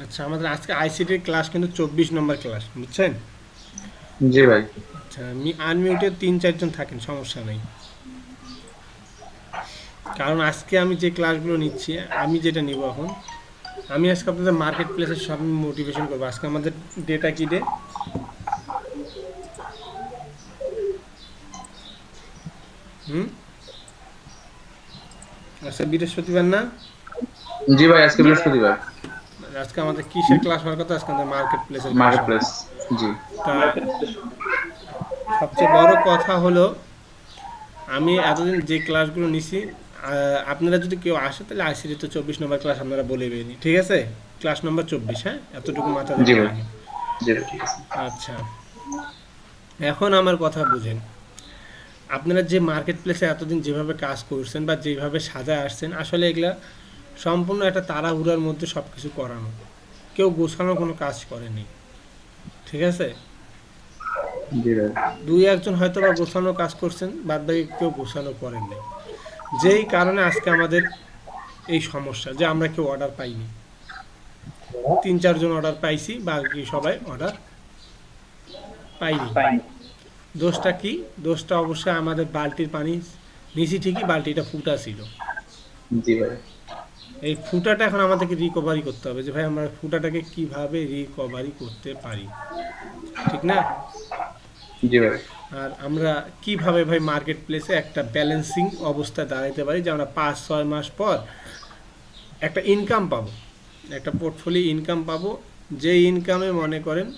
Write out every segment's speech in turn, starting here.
আচ্ছা, আমাদের আজকে আইসিটির ক্লাস কিন্তু 24 নম্বর ক্লাস, বুঝছেন? জি ভাই। আচ্ছা, আনমিউটে 3-4 জন থাকেন, সমস্যা নেই। কারণ আজকে আমি যে ক্লাসগুলো নিচ্ছি, আমি যেটা নিব এখন, আমি আজকে আপনাদের মার্কেট প্লেসের সব মোটিভেশন করবো। আজকে আমাদের ডেটা কি ডে? হুম, আজকে বৃহস্পতিবার না? জি ভাই, আজকে বৃহস্পতিবার। আজকে আমাদের কিসের ক্লাস হওয়ার কথা? আজকে আমাদের মার্কেট প্লেসের ক্লাস মার্কেট হবে। প্লেস। জি। তা সবচেয়ে বড় কথা হলো, আমি এতদিন যে ক্লাসগুলো নিছি, আপনারা যদি কেউ আসে তাহলে আইসিটি তো 24 নম্বর ক্লাস আপনারা বলে বেরিয়ে, ঠিক আছে? ক্লাস নম্বর 24, হ্যাঁ, এতটুকু মাথা জি রেখে ভাই। রাখেন। জি ভাই, ঠিক আছে। আচ্ছা, এখন আমার কথা বুঝেন। আপনারা যে মার্কেট প্লেসে এতদিন যেভাবে কাজ করছেন বা যেভাবে সাজায় আসছেন, আসলে এগুলা সম্পূর্ণ একটা তাড়াহুড়ার মধ্যে সব কিছু করানো। কেউ গোছানো কোনো কাজ করেনি, ঠিক আছে? জি ভাই। দুই একজন হয়তো বা গোছানো কাজ করছেন, বাদ বাকি কেউ গোছানো করেন নাই। যেই কারণে আজকে আমাদের এই সমস্যা যে আমরা কেউ অর্ডার পাইনি। 3-4 জন অর্ডার পাইছি, বাকি সবাই অর্ডার পাইনি। দোষটা কি? দোষটা অবশ্যই আমাদের বালতির পানি নিচে, ঠিকই বালতিটা ফুটা ছিল। জি ভাই। এই ফুটাটা এখন আমাদেরকে রিকভারি করতে হবে, যে ভাই আমরা ফুটাটাকে কিভাবে রিকভারি করতে পারি, ঠিক না? জি ভাই। আর আমরা কিভাবে ভাই মার্কেট প্লেসে একটা ব্যালেন্সিং অবস্থায় দাঁড়াতে পারি, যে আমরা 5-6 মাস পর একটা ইনকাম পাবো, একটা পোর্টফোলিও ইনকাম পাবো, যে ইনকামে মনে করেন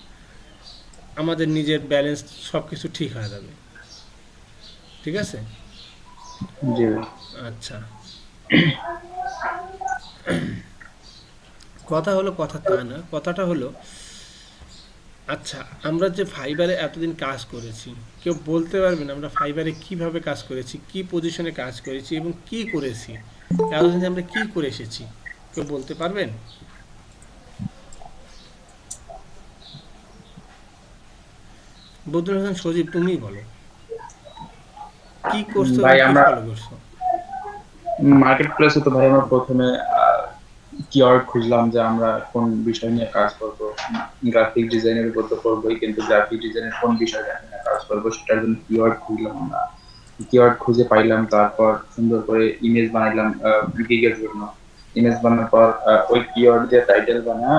আমাদের নিজের ব্যালেন্স সব কিছু ঠিক হয়ে যাবে, ঠিক আছে? জি ভাই। আচ্ছা, কথা হলো, কথা তা না, কথাটা হলো, আচ্ছা, আমরা যে ফাইবারে এতদিন কাজ করেছি, কেউ বলতে পারবেন আমরা ফাইবারে কিভাবে কাজ করেছি, কি পজিশনে কাজ করেছি এবং কি করেছি? এতদিন আমরা কি করে এসেছি, কেউ বলতে পারবেন? বদরুল হাসান সজীব, তুমিই বলো, কি করছো এবং ভাই কি আমরা ফলো করছো? মার্কেট প্লেসে তো ভাই আমরা প্রথমে কিওয়ার্ড খুঁজলাম যে আমরা কোন বিষয় নিয়ে কাজ করব। গ্রাফিক ডিজাইনের উপর তো করবোই, কিন্তু গ্রাফিক ডিজাইনের কোন বিষয়টা নিয়ে কাজ করবো সেটার জন্য কিওয়ার্ড খুঁজলাম আমরা। কিওয়ার্ড খুঁজে পাইলাম, তারপর সুন্দর করে ইমেজ বানাইলাম গিগের জন্য। ইমেজ বানানোর পর ওই কিওয়ার্ড দিয়ে টাইটেল বানা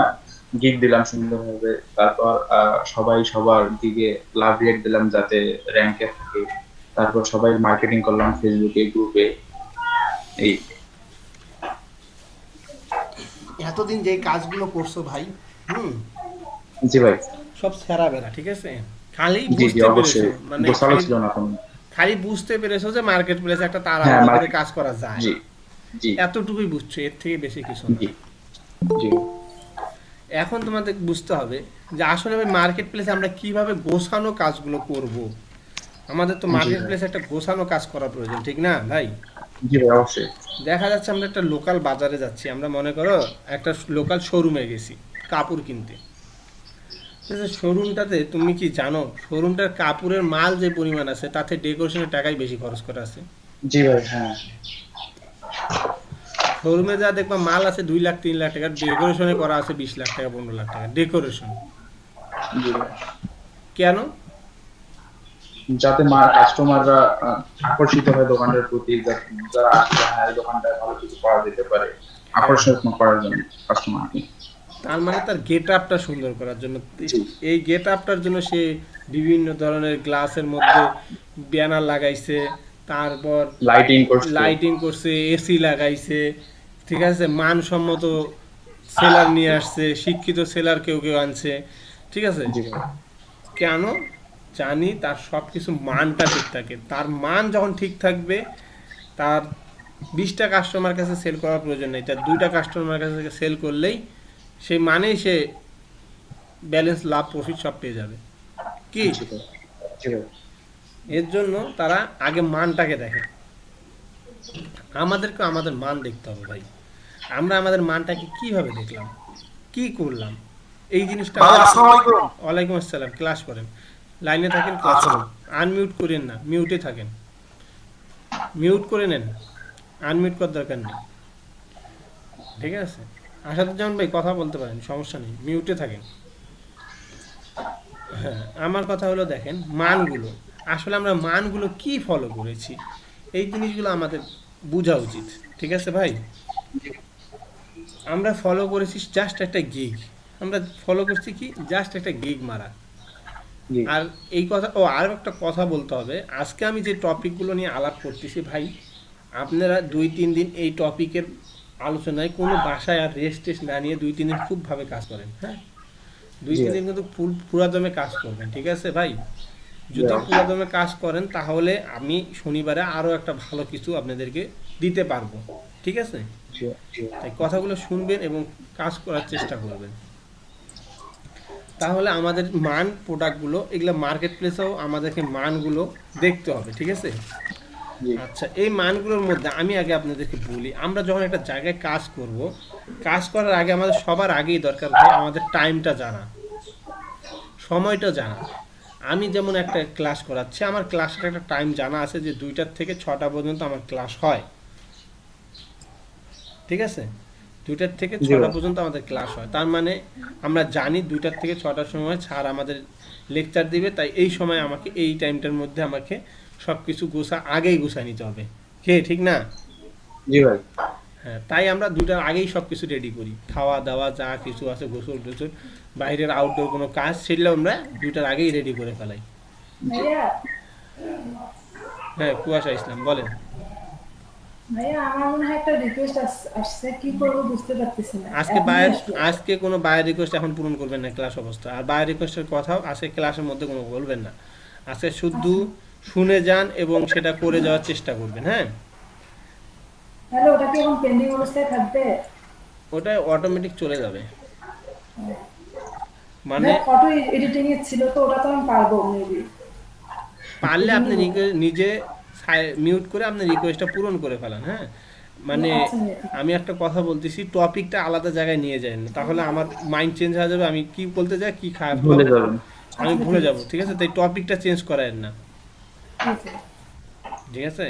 গিগ দিলাম সুন্দরভাবে। তারপর সবাই সবার গিগে লাভ রেট দিলাম যাতে র্যাঙ্কে থাকে। তারপর সবাই মার্কেটিং করলাম ফেসবুকে, গ্রুপে। এই। এতদিন যে কাজগুলো করছো ভাই, হুম, জি ভাই। সব সেরা বেরা, ঠিক আছে? খালি জি জি, বুঝতে পেরেছো, অবশ্যই। মানে গোছালো খালি ছিল না কোনো। খালি বুঝতে পেরেছো যে মার্কেট প্লেসে একটা হ্যাঁ, তাড়াহুড়ো করে মার্কেট। কাজ করা যায়, জি জি এতটুকুই বুঝছো, এর থেকে বেশি কিছু না। জি জি এখন তোমাদের বুঝতে হবে যে আসলে ভাই মার্কেট প্লেসে আমরা কিভাবে গোছানো কাজগুলো করব। আমাদের তো জি মার্কেট ভাই। প্লেসে একটা গোছানো কাজ করা প্রয়োজন, ঠিক না ভাই? জি ভাই, অবশ্যই। দেখা যাচ্ছে আমরা একটা লোকাল বাজারে যাচ্ছি, আমরা মনে করো একটা লোকাল শোরুমে গেছি কাপড় কিনতে। শোরুমটাতে তুমি কি জানো, শোরুমটার কাপড়ের মাল যে পরিমাণ আছে তাতে ডেকোরেশনের টাকাই বেশি খরচ করা আছে। জি ভাই। হ্যাঁ। শোরুমে যা দেখবা মাল আছে 2 লাখ 3 লাখ টাকা, ডেকোরেশনে করা আছে 20 লাখ টাকা 15 লাখ টাকা ডেকোরেশন। জি ভাই। কেন? যাতে কাস্টমাররা আকর্ষিত হয় দোকানটার প্রতি, যারা আসলে হ্যাঁ এই দোকানটায় ভালো কিছু পাওয়া যেতে পারে, হ্যাঁ, আকর্ষণ করার জন্য কাস্টমারকে। তার মানে তার গেট আপটা সুন্দর করার জন্য। জি। এই গেট আপটার জন্য সে বিভিন্ন ধরনের গ্লাসের মধ্যে ব্যানার লাগাইছে, তারপর লাইটিং করছে। লাইটিং করছে, এসি লাগাইছে, ঠিক আছে, মানসম্মত সেলার নিয়ে আসছে, শিক্ষিত সেলার কেউ কেউ আনছে, ঠিক আছে? জি ভাই। কেন? জানি তার সব কিছু মানটা ঠিক থাকে, তার মান যখন ঠিক থাকবে, তার 20টা কাস্টমার কাছে সেল করার প্রয়োজন নেই, তার 2টা কাস্টমার কাছে সেল করলেই সেই মানেই সে ব্যালেন্স, লাভ, প্রফিট সব পেয়ে যাবে। কি? জি ভাই। জি ভাই। এর জন্য তারা আগে মানটাকে দেখে। আমাদেরকে আমাদের মান দেখতে হবে ভাই। আমরা আমাদের মানটাকে কিভাবে দেখলাম, কি করলাম, এই জিনিসটা ভাই আমাদের। আসসালামু আলাইকুম। ওয়ালাইকুম আসসালাম, ক্লাস করেন, লাইনে থাকেন, ক্লাস আচ্ছা। করেন। আনমিউট করেন না, মিউটে থাকেন, মিউট করে নেন, আনমিউট করার দরকার নেই, ঠিক আছে? আসাদুজ্জামান ভাই কথা বলতে পারেন, সমস্যা নেই, মিউটে থাকেন। হ্যাঁ, আমার কথা হলো দেখেন মানগুলো, আসলে আমরা মানগুলো কি ফলো করেছি এই জিনিসগুলো আমাদের বোঝা উচিত। ঠিক আছে ভাই, আমরা ফলো করেছি জাস্ট একটা গিগ, আমরা ফলো করছি কি জাস্ট একটা গিগ মারা। জি আর এই কথা, ও আর একটা কথা বলতে হবে, আজকে আমি যে টপিকগুলো নিয়ে আলাপ করতেছি ভাই, আপনারা 2-3 দিন এই টপিকের আলোচনায় কোনো বাসায় আর রেস্ট টেস্ট না নিয়ে 2-3 দিন খুবভাবে কাজ করেন। হ্যাঁ, দুই জি তিন দিন কিন্তু পুরাদমে কাজ করবেন। ঠিক আছে ভাই, জি যদি পুরাদমে কাজ করেন তাহলে আমি শনিবারে আরও একটা ভালো কিছু আপনাদেরকে দিতে পারবো। ঠিক আছে, জি জি তাই কথাগুলো শুনবেন এবং কাজ করার চেষ্টা করবেন। তাহলে আমাদের মান প্রোডাক্টগুলো এগুলো মার্কেট প্লেসেও আমাদেরকে মানগুলো দেখতে হবে। ঠিক আছে, জি আচ্ছা এই মানগুলোর মধ্যে আমি আগে আপনাদেরকে বলি, আমরা যখন একটা জায়গায় কাজ করব, কাজ করার আগে আমাদের সবার আগেই দরকার ভাই আমাদের টাইমটা জানা, সময়টা জানা। আমি যেমন একটা ক্লাস করাচ্ছি, আমার ক্লাসের একটা টাইম জানা আছে যে 2টা থেকে 6টা পর্যন্ত আমার ক্লাস হয়। ঠিক আছে, 2টা থেকে জি 6টা ভাই পর্যন্ত আমাদের ক্লাস হয়, তার মানে আমরা জানি 2টা থেকে 6টার সময় স্যার আমাদের লেকচার দিবে, তাই এই সময় আমাকে এই টাইমটার মধ্যে আমাকে সব কিছু আগেই গুছায় নিতে হবে। কে ঠিক না? জি ভাই হ্যাঁ, তাই আমরা 2টার আগেই সব কিছু রেডি করি, খাওয়া দাওয়া যা কিছু আছে, গোসল টোসল, বাইরের আউটডোর কোনো কাজ, সেগুলো আমরা 2টার আগেই রেডি করে ফেলাই। ভাইয়া হ্যাঁ, কুয়াশা ইসলাম বলেন। ভাইয়া আমার মনে হয় একটা রিকোয়েস্ট আসছে, কি করবো বুঝতে পারতেছি না আজকে এখনই বায়ের, আসলো। আজকে কোনো বায়ের রিকোয়েস্ট এখন পূরণ করবেন না ক্লাস অবস্থা, আর বায়ের রিকোয়েস্টের কথাও আজকে ক্লাসের মধ্যে কোনো বলবেন না। আজকে শুধু শুনে যান এবং সেটা করে যাওয়ার চেষ্টা করবেন। হ্যাঁ, তাহলে ওটা কি এখন পেন্ডিং অবস্থায় থাকবে? ওটা অটোমেটিক চলে যাবে, মানে ভাই ফটো এডিটিং এর ছিল তো, ওটা তো আমি পারবো মেবি। পারলে আপনি নিজে মিউট করে আপনি রিকোয়েস্টটা পূরণ করে ফেলান। হ্যাঁ, মানে আচ্ছা ভাইয়া, আমি একটা কথা বলতেছি, টপিকটা আলাদা জায়গায় নিয়ে যান না, তাহলে আমার মাইন্ড চেঞ্জ হয়ে যাবে, আমি কি বলতে চাই কি খারাপ ভুলে যাবেন আমি আচ্ছা ভুলে ঠিক যাব। আছে, ঠিক আছে, তাই টপিকটা চেঞ্জ করায়েন না। ঠিক আছে। ঠিক আছে,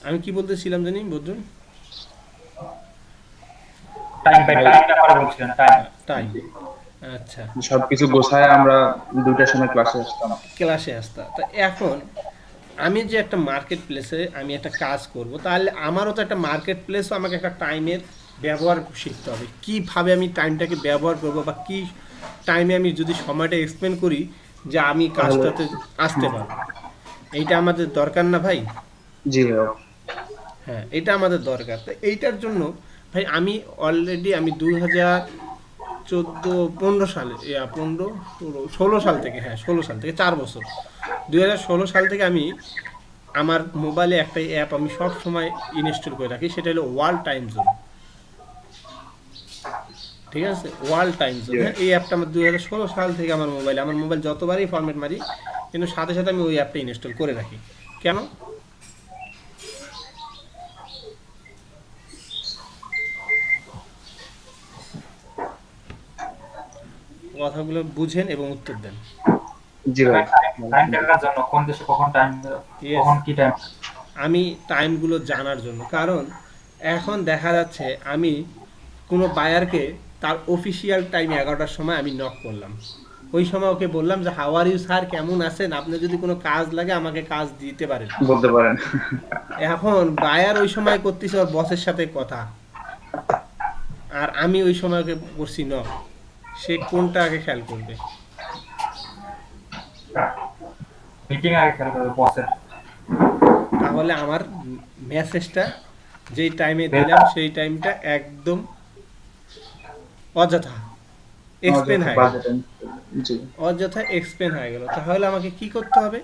আমি কি বলতেছিলাম জানি বদরুল? টাইম বাই টাইমটা পরে বলছিলেন টাইম। টাইম, আচ্ছা, সবকিছু গোছায় আমরা 2টার সময় ক্লাসে আসতাম ক্লাসে আসতা। তা এখন আমি যে একটা মার্কেট প্লেসে আমি একটা কাজ করব, তাহলে আমারও তো একটা মার্কেট প্লেসও আমাকে একটা টাইমের ব্যবহার শিখতে হবে, কীভাবে আমি টাইমটাকে ব্যবহার করব, বা কি টাইমে আমি যদি সময়টা এক্সপ্লেন করি যে আমি তাহলে কাজটাতে আসতে পারবো। এইটা আমাদের দরকার না ভাই? জি ভাই হ্যাঁ, এটা আমাদের দরকার। তো এইটার জন্য ভাই আমি অলরেডি আমি 2014-15 সালে 15-16 সাল থেকে, হ্যাঁ 16 সাল থেকে, 4 বছর, 2016 সাল থেকে আমি আমার মোবাইলে একটা অ্যাপ আমি সব সময় ইনস্টল করে রাখি, সেটা হলো ওয়ার্ল্ড টাইম জোন। ঠিক আছে, ওয়ার্ল্ড টাইম জোন। হ্যাঁ, এই অ্যাপটা আমার 2016 সাল থেকে আমার মোবাইলে, আমার মোবাইল যতবারই ফরম্যাট মারি কিন্তু সাথে সাথে আমি ওই অ্যাপটা ইনস্টল করে রাখি। কেন? কথাগুলো বুঝেন এবং উত্তর দেন। জি ভাই টাইম দেখার জন্য কোন দেশে কখন টাইম, Yes, কখন কি টাইম। আমি টাইমগুলো জানার জন্য, কারণ এখন দেখা যাচ্ছে আমি কোনো বায়ারকে তার অফিসিয়াল টাইম 11টার সময় আমি নক করলাম, ওই সময় ওকে বললাম যে হাউ আর ইউ স্যার, কেমন আছেন, আপনি যদি কোনো কাজ লাগে আমাকে কাজ দিতে পারেন। বলতে পারেন এখন বায়ার ওই সময় করতেছে ওর বসের সাথে কথা, আর আমি ওই সময় ওকে করছি নক, সে কোনটা আগে খেয়াল করবে? মিটিং আগে খেয়াল করবে বসের। তাহলে আমার মেসেজটা যেই টাইমে দিলাম সেই টাইমটা একদম অযথা এক্সপ্লেন হয়ে গেল, বাজেট জি অযথা এক্সপ্লেন হয়ে গেল। তাহলে আমাকে কি করতে হবে?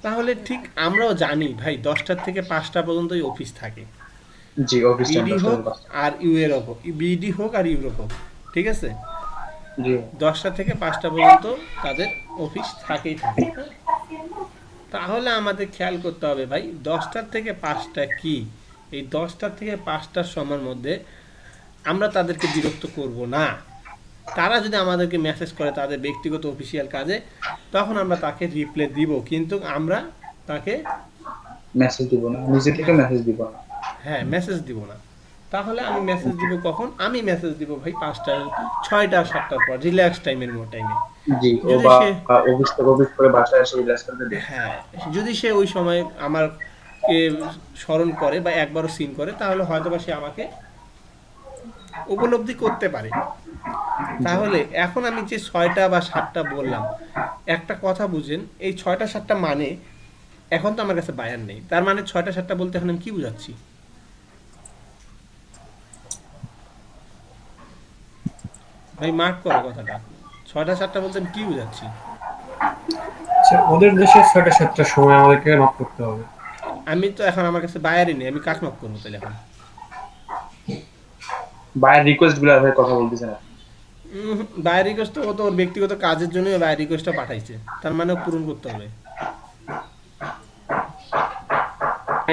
তাহলে ঠিক আমরাও জানি ভাই 10টা থেকে 5টা পর্যন্তই অফিস থাকে, জি অফিস বিডি টাইমটা হোক আর ইউরোপ হোক, বিডি হোক আর ইউরোপ হোক। ঠিক আছে, জি 10টা থেকে 5টা পর্যন্ত তাদের অফিস থাকেই থাকে। তাহলে আমাদের খেয়াল করতে হবে ভাই 10টার থেকে 5টা কি, এই 10টার থেকে 5টার সময়ের মধ্যে আমরা তাদেরকে বিরক্ত করব না। তারা যদি আমাদেরকে মেসেজ করে তাদের ব্যক্তিগত অফিসিয়াল কাজে, তখন আমরা তাকে রিপ্লাই দিব, কিন্তু আমরা তাকে মেসেজ দিব না, নিজে থেকে মেসেজ দিব না। হ্যাঁ, মেসেজ দিব না। তাহলে আমি মেসেজ দিব কখন? আমি মেসেজ দিব ভাই 5টা 6টা 7টার পর, রিল্যাক্স টাইমের টাইমে। জি, ও যদি বা সে অফিস করে বাসায় এসে রিল্যাক্স করতে দেয়। হ্যাঁ, যদি সে ওই সময় আমার কে স্মরণ করে বা একবারও সিন করে, তাহলে হয়তোবা সে আমাকে উপলব্ধি করতে পারে। তাহলে এখন আমি যে 6টা বা 7টা বললাম, একটা কথা বুঝেন, এই 6টা 7টা মানে এখন তো আমার কাছে বায়ার নেই, তার মানে 6টা 7টা বলতে এখন আমি কি বুঝাচ্ছি? ভাই মার্ক করো কথাটা, 6টা 7টা বলতে আমি কি বুঝাচ্ছি? আচ্ছা, ওদের দেশে 6টা 7টার সময় আমাদেরকে নক করতে হবে। আমি তো এখন আমার কাছে বায়ারই নেই, আমি কাজ নক করবো তাহলে এখন? বায়ের রিকোয়েস্ট গুলো ভাই কথা বলতেছেন আপনি। বায়ার রিকোয়েস্ট তো ও তো ওর ব্যক্তিগত কাজের জন্য বায়ার রিকোয়েস্টটা পাঠাইছে, তার মানে ও পূরণ করতে হবে।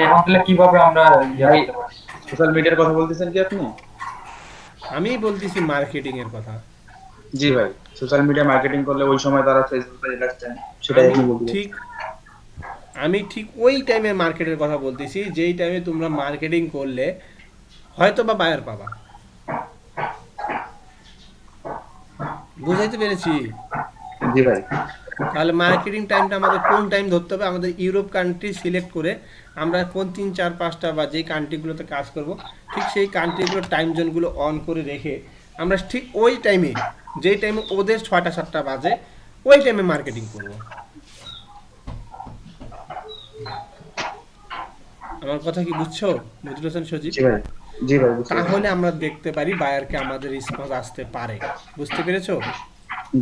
এখন তাহলে কিভাবে আমরা ইয়ে ভাই করতে পারি? সোশ্যাল মিডিয়ার কথা বলতেছেন কি আপনি? আমি বলতেছি মার্কেটিং এর কথা। জি ভাই, সোশ্যাল মিডিয়া মার্কেটিং করলে ওই সময় তারা ফেসবুকে রিল্যাক্স টাইম, সেটাই আমি আপনি বলতে ঠিক আমি ঠিক ওই টাইমে মার্কেটের কথা বলতেছি, যেই টাইমে তোমরা মার্কেটিং করলে হয়তো বা বায়ার পাবা। বুঝাইতে পেরেছি? জি ভাই, তাহলে মার্কেটিং টাইমটা আমাদের কোন টাইম ধরতে হবে? আমাদের ইউরোপ কান্ট্রি সিলেক্ট করে আমরা কোন 3 4 5টা বা যেই কান্ট্রিগুলোতে কাজ করব, ঠিক সেই কান্ট্রিগুলোর টাইম জোনগুলো অন করে রেখে আমরা ঠিক ওই টাইমে, যেই টাইমে ওদের 6টা 7টা বাজে, ওই টাইমে মার্কেটিং করব। আমার কথা কি বুঝছো মজিদ হোসেন সজীব? জি ভাই, জি ভাই বুঝতে পেরেছি। তাহলে আমরা দেখতে পারি বায়ারকে আমাদের রেসপন্স আসতে পারে। বুঝতে পেরেছো?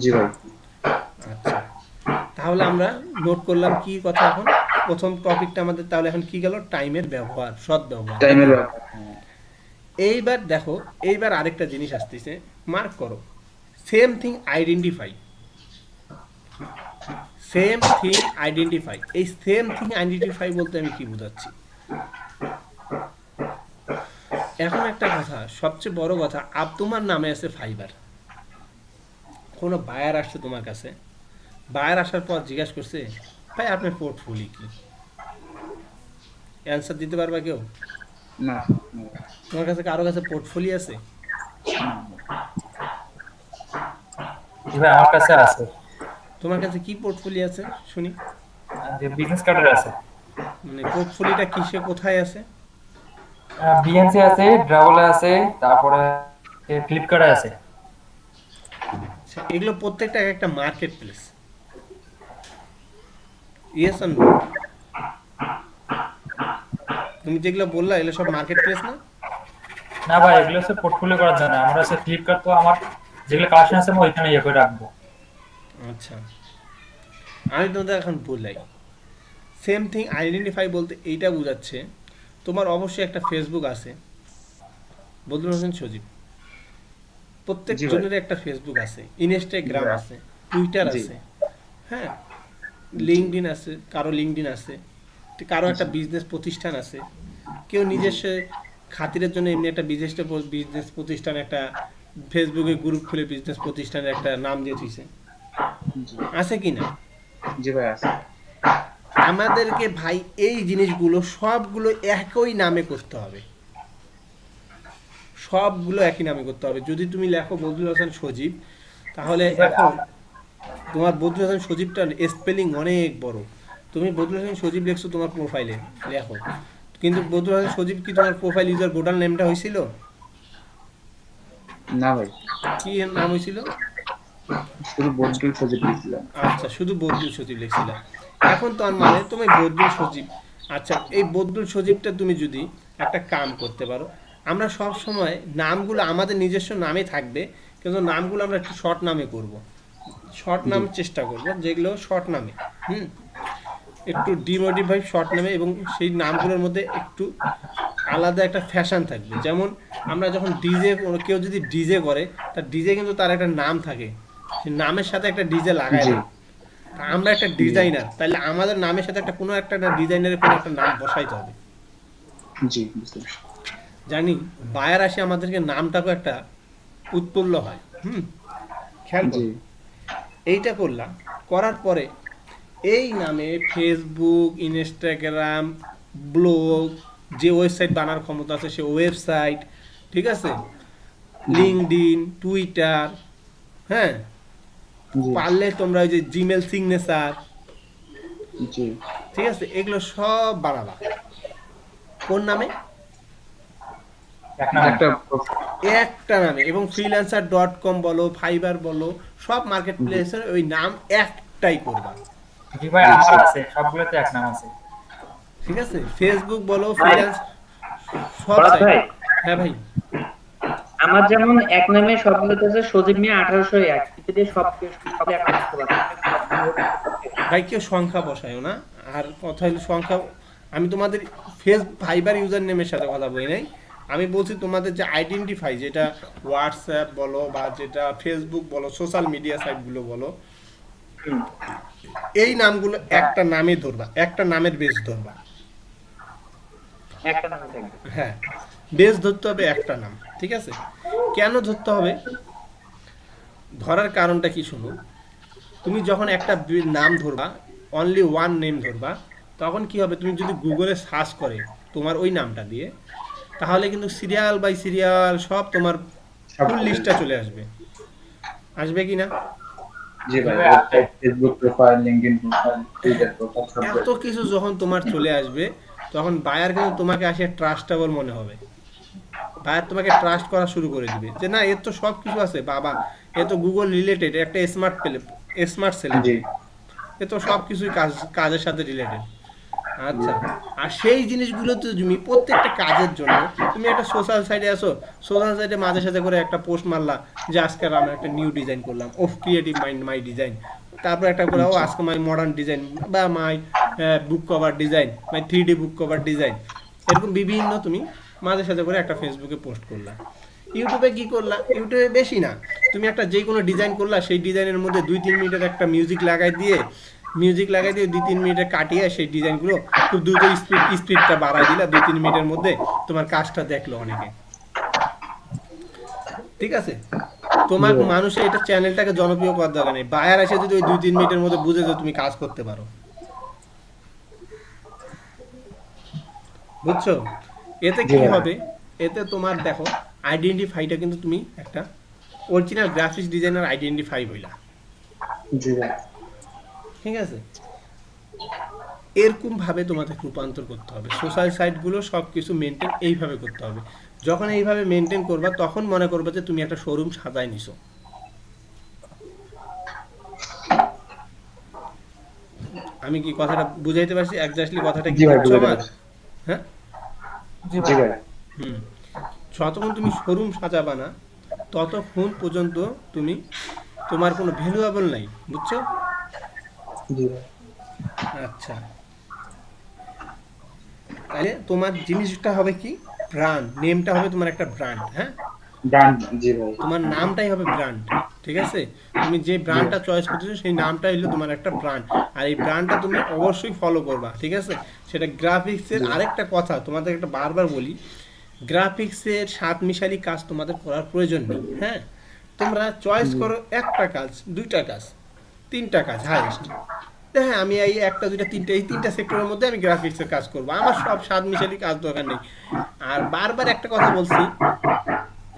জি ভাই, আচ্ছা, তাহলে আমরা নোট করলাম কি কথা এখন? প্রথম টপিকটা আমাদের তাহলে এখন কি গেল? টাইমের ব্যবহার, সৎ ব্যবহার। টাইমের ব্যাপার। এইবার দেখো, এইবার আরেকটা জিনিস আসতেছে, মার্ক করো, same thing identify. Same thing identify, এই সেম থিং আইডেন্টিফাই বলতে আমি কি বোঝাচ্ছি? এখন একটা কথা, সবচেয়ে বড় কথা, তোমার নামে আছে ফাইবার, কোনো বায়ার আসছে তোমার কাছে, বায়ার আসার পর জিজ্ঞাসা করছে, ভাই আপনার পোর্টফোলিও কি? অ্যান্সার দিতে পারবা কেউ? না, তোমার কাছে কারো কাছে পোর্টফোলিও আছে? জি ভাই, আমার কাছে আছে, তোমার কাছে কি পোর্টফোলিও আছে শুনি? যে বিজনেস কার্ডের আছে, মানে পোর্টফোলিওটা কিসে কোথায় আছে? বিএনসি আছে, ড্রাভেলে আছে, তারপরে ফ্লিপকার্টে আছে। আচ্ছা, এগুলো প্রত্যেকটা এক একটা market place. Yes or no? তুমি যেগুলো বললা এগুলো সব মার্কেট প্লেস না? না ভাই, এগুলো হচ্ছে পোর্টফোলিও করার জন্য। আমরা হচ্ছে ফ্লিপকার্ট, তো আমার যেগুলো কালেকশন আছে আমি ওইখানে ইয়ে করে রাখবো। আচ্ছা, আমি তোমাদের এখন বললাই, সেম থিং আইডেন্টিফাই বলতে এইটা বোঝাচ্ছে, তোমার অবশ্যই একটা ফেসবুক আছে, বদরুল হোসেন সজীব, প্রত্যেক জি ভাই। জনের একটা ফেসবুক আছে, ইনস্টাগ্রাম জি ভাই। আছে, টুইটার জি। আছে, হ্যাঁ, লিঙ্কডইন আছে, কারো লিঙ্কডইন আছে, কারো একটা বিজনেস প্রতিষ্ঠান আছে, কেউ নিজস্ব খাতিরের জন্য এমনি একটা বিজনেস প্রতিষ্ঠান, একটা ফেসবুকে গ্রুপ খুলে বিজনেস প্রতিষ্ঠানের একটা নাম দিয়ে দিয়েছে, জি, আছে কি না? জি ভাই আছে। আমাদেরকে ভাই এই জিনিসগুলো সবগুলো একই নামে করতে হবে, সবগুলো একই নামে করতে হবে। যদি তুমি লেখো বদরুল হোসেন সজীব, তাহলে এখন তোমার বদরুল হোসেন সজীবটা স্পেলিং অনেক বড়, তুমি বদরুল হোসেন সজীব লিখছো তোমার প্রোফাইলে লেখো, কিন্তু বদরুল হোসেন সজীব কি তোমার প্রোফাইল ইউজার গোটাল নেমটা হয়েছিল? না ভাই, কি নাম হয়েছিল? শুধু বদরুল সজীব লিখছিলাম। আচ্ছা, শুধু বদরুল সজীব লিখছিলাম। এখন তার মানে তুমি বদরুল সজীব, আচ্ছা এই বদরুল সজীবটা তুমি যদি একটা কাম করতে পারো, আমরা সব সময় নামগুলো আমাদের নিজস্ব নামে থাকবে, কিন্তু নামগুলো আমরা একটু শর্ট নামে করব, শর্ট নাম চেষ্টা করব, যেগুলো শর্ট নামে, একটু ডিমোটিভাই শর্ট নামে, এবং সেই নামগুলোর মধ্যে একটু আলাদা একটা ফ্যাশন থাকবে। যেমন আমরা যখন ডিজে, কেউ যদি ডিজে করে, তার ডিজে কিন্তু তার একটা নাম থাকে, সেই নামের সাথে একটা ডিজে লাগায় জি। না। তা আমরা একটা ডিজাইনার, তাহলে আমাদের নামের সাথে একটা কোনো একটা ডিজাইনারের কোনো একটা নাম বসাইতে হবে। জি, বুঝতে পেরেছি। জানি বায়ার আসে আমাদেরকে নামটাকে একটা উৎপন্ন হয়, খেয়াল জি, করো। এইটা করলাম, করার পরে এই নামে ফেসবুক, ইনস্টাগ্রাম, ব্লগ, যে ওয়েবসাইট বানানোর ক্ষমতা আছে সে ওয়েবসাইট, ঠিক আছে, লিঙ্কডইন, টুইটার, হ্যাঁ, জি পারলে তোমরা ওই যে জিমেল সিগনেচার, জি ঠিক আছে, এগুলো সব বানাবা। কোন নামে? এক নাম্বার। একটা একটা নামে। এবং freelancer.com বলো, ফাইবার বলো, সব মার্কেট প্লেসের ওই নাম একটাই করবা, জি ভাই আমার আছে, সবগুলোতে এক নাম আছে। ঠিক আছে। ফেসবুক বলো, ফ্রিল্যান্স, সব বড় সাইট। ভাই, হ্যাঁ ভাই, আমার যেমন এক নামে সবগুলোতে আছে সজীব মিয়া 1801, পৃথিবীর সব সব এক নামে আছে। ভাই কেউ সংখ্যা বসায়ও না। আর কথা হলো সংখ্যা, আমি তোমাদের ফাইবার ইউজার নেমের সাথে কথা বলি নাই, আমি বলছি তোমাদের যে আইডেন্টিফাই, যেটা হোয়াটসঅ্যাপ বলো বা যেটা ফেসবুক বলো, সোশ্যাল মিডিয়া সাইটগুলো বলো, এই নামগুলো একটা নামে ধরবা, একটা নামের বেস ধরবা। একটা নামে থাকবে। হ্যাঁ, বেস ধরতে হবে একটা নাম, ঠিক আছে। কেন ধরতে হবে, ধরার কারণটা কি শুনো। তুমি যখন একটা নাম ধরবা, অনলি ওয়ান নেম ধরবা, তখন কি হবে, তুমি যদি গুগলে সার্চ করে তোমার ওই নামটা দিয়ে, তাহলে কিন্তু সিরিয়াল বাই সিরিয়াল সব তোমার ফুল লিস্টটা চলে আসবে, আসবে কি না? জি ভাই, website, Facebook profile, LinkedIn profile, Twitter profile সব এত কিছু যখন তোমার চলে আসবে, তখন বায়ার কিন্তু তোমাকে আসে ট্রাস্টেবল মনে হবে। বায়ার তোমাকে ট্রাস্ট করা শুরু করে দিবে যে না, এর তো সব কিছু আছে বাবা, এ তো গুগল রিলেটেড, একটা স্মার্ট সেলে, জি এ তো সব কিছুই কাজের সাথে রিলেটেড। আচ্ছা, আর সেই জিনিসগুলো তো তুমি প্রত্যেকটা কাজের জন্য, তুমি একটা সোশ্যাল সাইটে আসো, সোশ্যাল সাইটে মাঝে সাথে করে একটা পোস্ট মারলা যে আজকে আমি একটা নিউ ডিজাইন করলাম, of creative mind my design, তারপর একটা করে ও আজকে মাই মডার্ন ডিজাইন বা মাই বুক কভার ডিজাইন, মাই 3D বুক কভার ডিজাইন, এরকম বিভিন্ন তুমি মাঝে সাথে করে একটা ফেসবুকে পোস্ট করলা। ইউটিউবে কি করলা, ইউটিউবে বেশি না, তুমি একটা যে কোনো ডিজাইন করলা, সেই ডিজাইনের মধ্যে 2-3 মিনিটের একটা মিউজিক লাগাই দিয়ে 2-3 মিনিটে কাটিয়ে সেই ডিজাইনগুলো খুব দ্রুত স্পিডটা বাড়াই দিলা, 2-3 মিনিটের মধ্যে তোমার কাজটা দেখলো অনেকে, ঠিক আছে। তোমার মানুষের এটা চ্যানেলটাকে জনপ্রিয় করার দরকার নেই, বায়ার এসে যদি ওই 2-3 মিনিটের মধ্যে বুঝে যে তুমি কাজ করতে পারো, বুঝছো? এতে কি হবে, এতে তোমার দেখো আইডেন্টিফাইটা কিন্তু তুমি একটা অরিজিনাল গ্রাফিক্স ডিজাইনার আইডেন্টিফাই হইলা, জি ভাই, ঠিক আছে। এরকম ভাবে তোমাদের রূপান্তর করতে হবে, সোশ্যাল সাইটগুলো সব কিছু মেনটেন এইভাবে করতে হবে। যখন এইভাবে মেনটেন করবা, তখন মনে করবে যে তুমি একটা শোরুম সাজায় নিছো। আমি কি কথাটা বুঝাইতে পারছি এক্স্যাক্টলি? কথাটা কি জি ভাই, বুঝছো বুঝতে আমার? পারছি। হ্যাঁ, জি জি ভাই। ভাই, হুম। যতক্ষণ তুমি শোরুম সাজাবা না, ততক্ষণ পর্যন্ত তুমি, তোমার কোনো ভ্যালুয়েবল নাই, বুঝছো? জি ভাই, আচ্ছা, তাহলে তোমার জিনিসটা হবে কি, ব্র্যান্ড নেমটা হবে তোমার একটা ব্র্যান্ড, হ্যাঁ, ব্র্যান্ড, জি ভাই, তোমার নামটাই হবে ব্র্যান্ড, ঠিক আছে। তুমি যে ব্র্যান্ডটা চয়েস করতেছো সেই নামটা হলো তোমার একটা ব্র্যান্ড, আর এই ব্র্যান্ডটা তুমি অবশ্যই ফলো করবা, ঠিক আছে। সেটা গ্রাফিক্সের আরেকটা কথা তোমাদের একটা বারবার বলি, গ্রাফিক্সের সাত মিশালি কাজ তোমাদের করার প্রয়োজন নেই, হ্যাঁ। তোমরা চয়েস করো একটা কাজ, দুইটা কাজ, তিনটা কাজ হাইয়েস্ট। হ্যাঁ, আমি এই একটা দুইটা তিনটা, এই তিনটা সেক্টরের মধ্যে আমি গ্রাফিক্সের কাজ করবো, আমার সব সাত মিশালি কাজ দরকার নেই। আর বারবার একটা কথা বলছি,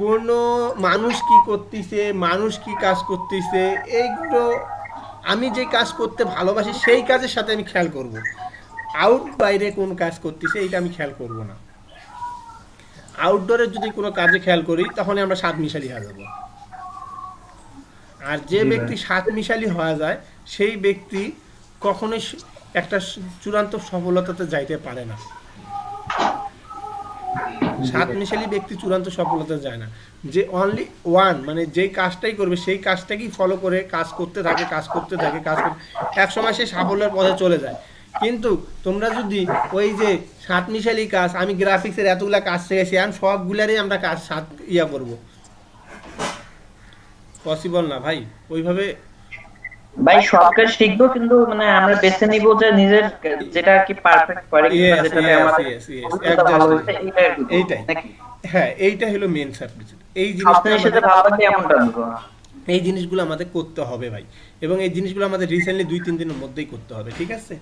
কোনো মানুষ কি করতেছে, মানুষ কি কাজ করতেছে, এইগুলো আমি যে কাজ করতে ভালোবাসি সেই কাজের সাথে আমি খেয়াল করব, আউট বাইরে কোন কাজ করতেছে এইটা আমি খেয়াল করব না। আউটডোরের যদি কোনো কাজে খেয়াল করি, তখন আমরা সাত মিশালি হয়ে যাব। আর যে ব্যক্তি সাত মিশালি হয়ে যায়, সেই ব্যক্তি কখনোই একটা চূড়ান্ত সফলতাতে যাইতে পারে না। সাত মিশালি ব্যক্তি চূড়ান্ত সফলতা যায় না। যে অনলি ওয়ান, মানে যেই কাজটাই করবে সেই কাজটাকেই ফলো করে কাজ করতে থাকে, এক সময় সে সাফল্যের পথে চলে যায়। কিন্তু তোমরা যদি ওই যে সাত মিশালি কাজ, আমি গ্রাফিক্সের এতগুলা কাজ শিখেছি, আমি সবগুলারই আমরা কাজ সাত করব, পসিবল না ভাই। ওইভাবে ভাই সব কাজ শিখবো, কিন্তু মানে আমরা বেছে নিব যে নিজের যেটা কি পারফেক্ট করে কিনা, যেটাতে আমাদের ভালো হইছে এইটাই, নাকি? হ্যাঁ, এইটা হলো মেন সাবজেক্ট। এই সবসময় সেটা ভালো লাগে এমনটা না। এই জিনিসগুলো আমাদের করতে হবে ভাই, এবং এই জিনিসগুলো আমাদের রিসেন্টলি 2-3 দিনের মধ্যেই করতে হবে, ঠিক আছে।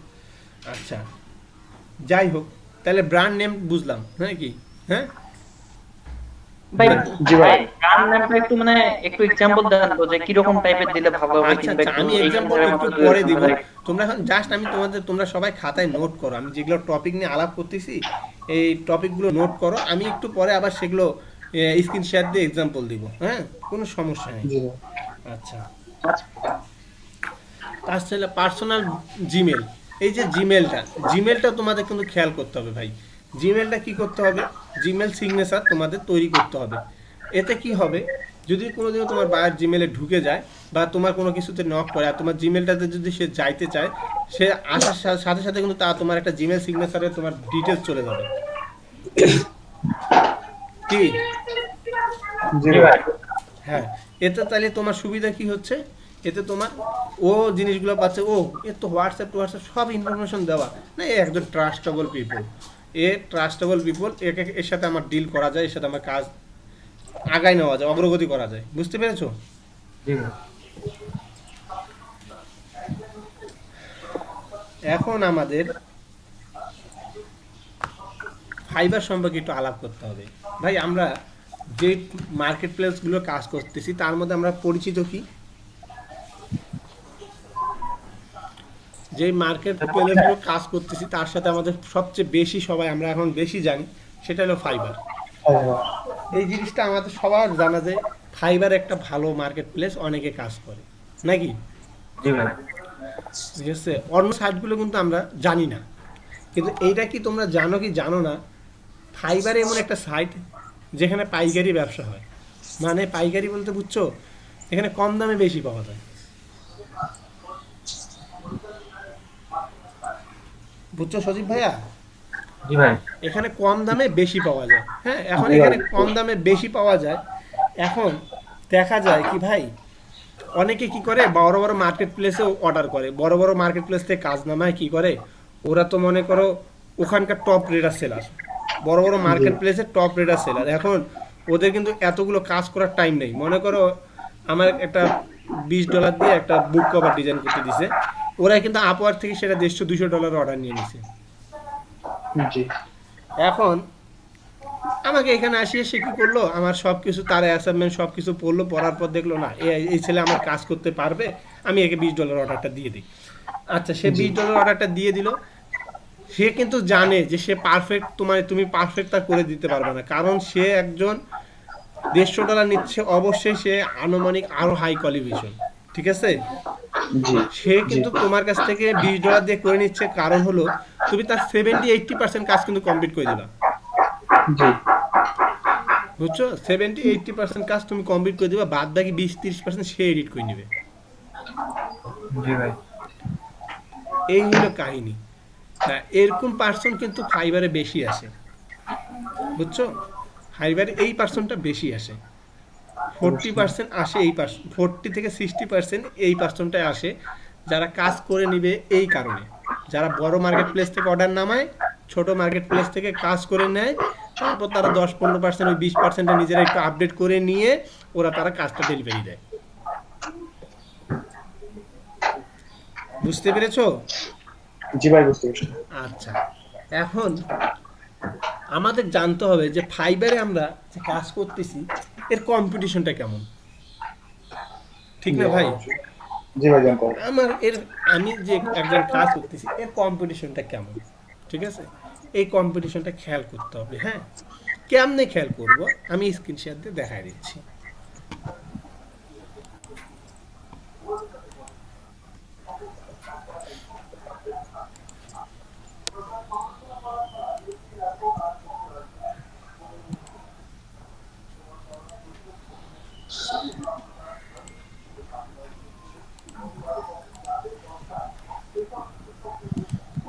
আচ্ছা, যাই হোক, তাহলে ব্র্যান্ড নেম বুঝলাম, হ্যাঁ কি? হ্যাঁ ভাই জি ভাই। ব্র্যান্ড নামটা একটু মানে একটু এক্সাম্পল দেন তো যে কি রকম টাইপের দিলে ভালো হবে, আচ্ছা কিংবা আচ্ছা, একটু আমি এই এক্সাম্পল ধরনের একটু মতো পরে দিব। মানে তোমরা এখন জাস্ট আমি তোমরা সবাই খাতায় নোট করো, আমি যেগুলো টপিক নিয়ে আলাপ করতেছি এই টপিকগুলো নোট করো, আমি একটু পরে আবার সেগুলো স্ক্রিন শেয়ার দিয়ে এক্সাম্পল দিব, হ্যাঁ কোনো সমস্যা নেই। জি ভাই। আচ্ছা, আচ্ছা, তাহলে পার্সোনাল জিমেল, এই যে জিমেলটা তোমাদের কিন্তু খেয়াল করতে হবে ভাই। জিমেলটা কি করতে হবে? জিমেল সিগনেচার তোমাদের তৈরি করতে হবে। এতে কি হবে, যদি কোনোদিনও তোমার বায়ার জিমেলে ঢুকে যায় বা তোমার কোনো কিছুতে নক করে আর তোমার জিমেলটাতে যদি সে যাইতে চায়, সে আসার সাথে সাথে কিন্তু তা তোমার একটা জিমেল সিগনেচারে তোমার ডিটেলস চলে যাবে। কি? জি জি ভাই। ভাই। হ্যাঁ, এতে তাহলে তোমার সুবিধা কি হচ্ছে, এতে তোমার ও জিনিসগুলো পাচ্ছে, ও এর তো হোয়াটসঅ্যাপ সব ইনফরমেশন দেওয়া না, এ একজন ট্রাস্টেবল পিপল, এর সাথে আমার ডিল করা যায়, এর সাথে আমার কাজ আগায় নেওয়া যায়, অগ্রগতি করা যায়। বুঝতে পেরেছো? জি ভাই। এখন আমাদের ফাইবার সম্পর্কে একটু আলাপ করতে হবে ভাই। আমরা যে মার্কেট প্লেসগুলো কাজ করতেছি তার মধ্যে আমরা পরিচিত কি? যে মার্কেট প্লেসগুলো কাজ করতেছি তার সাথে আমাদের সবচেয়ে বেশি সবাই আমরা এখন বেশি জানি, সেটা হলো ফাইবার। এই জিনিসটা আমাদের সবার জানা যে ফাইবার একটা ভালো মার্কেট প্লেস, অনেকে কাজ করে নাকি? জি ভাই। ঠিক আছে, অন্য সাইটগুলো কিন্তু আমরা জানি না, কিন্তু এইটা কি তোমরা জানো কি জানো না, ফাইবার এমন একটা সাইট যেখানে পাইকারি ব্যবসা হয়। মানে পাইকারি বলতে বুঝছো, এখানে কম দামে বেশি পাওয়া যায়। বুঝছো সজীব ভাইয়া? জি ভাই। এখানে কম দামে বেশি পাওয়া যায়। হ্যাঁ, এখন এখানে কম দামে বেশি পাওয়া যায়। এখন দেখা যায় কি ভাই, অনেকে কি করে বড় বড় মার্কেট প্লেসেও অর্ডার করে, বড় বড় মার্কেট প্লেস থেকে কাজ নামায় কি করে, ওরা তো মনে করো ওখানকার টপ রেটার সেলার, বড় বড় মার্কেট প্লেসের টপ রেটার সেলার। এখন ওদের কিন্তু এতগুলো কাজ করার টাইম নেই। মনে করো আমার একটা $20 দিয়ে একটা বুক কভার ডিজাইন করতে দিছে, ওরা কিন্তু আপওয়ার্ক থেকে সেটা $150-200 অর্ডার নিয়ে নিছে। জি এখন আমাকে এখানে আসিয়ে সে কি করলো, আমার সব কিছু তার অ্যাসাইনমেন্ট সব কিছু পড়লো, পড়ার পর দেখলো না এই ছেলে আমার কাজ করতে পারবে, আমি একে $20 অর্ডারটা দিয়ে দিই। আচ্ছা, সে $20 অর্ডারটা দিয়ে দিল, সে কিন্তু জানে যে সে পারফেক্ট, তুমি পারফেক্ট তা করে দিতে পারবে না, কারণ সে একজন $150 নিচ্ছে, অবশ্যই সে আনুমানিক আরো হাই কোয়ালিফিকেশন। ঠিক আছে, জি সে কিন্তু তোমার কাছ থেকে $20 দিয়ে করে নিচ্ছে, কারণ হলো তুমি তার 70-80% কাজ কিন্তু কমপ্লিট করে দিলা। জি বুঝছো, 70-80% কাজ তুমি কমপ্লিট করে দিবা, বাদ বাকি 20-30% সে এডিট করে নিবে। জি ভাই। এই হলো কাহিনী। তা এরকম পার্সন কিন্তু ফাইবারে বেশি আসে। বুঝছো, ফাইবারে এই পার্সনটা বেশি আসে, 40% আসে, এই 40-60% এই পার্সনটাই আসে যারা কাজ করে নিবে। এই কারণে যারা বড় মার্কেট প্লেস থেকে অর্ডার নামায়, ছোট মার্কেট প্লেস থেকে কাজ করে নেয়, তারপর তারা 10-15% ওই 20% নিজেরা একটু আপডেট করে নিয়ে তারা কাজটা ডেলিভারি দেয়। বুঝতে পেরেছো? জি ভাই, বুঝতে পারছি। আচ্ছা, এখন আমাদের জানতে হবে যে ফাইবারে আমরা যে কাজ করতেছি এর কম্পিটিশনটা কেমন, ঠিক না ভাই? জি ভাই, জানতে হবে। আমি যে একজন কাজ করতেছি এর কম্পিটিশনটা কেমন, ঠিক আছে? এই কম্পিটিশনটা খেয়াল করতে হবে। হ্যাঁ, কেমনে খেয়াল করব আমি স্ক্রিন শেয়ার দিয়ে দেখাই দিচ্ছি।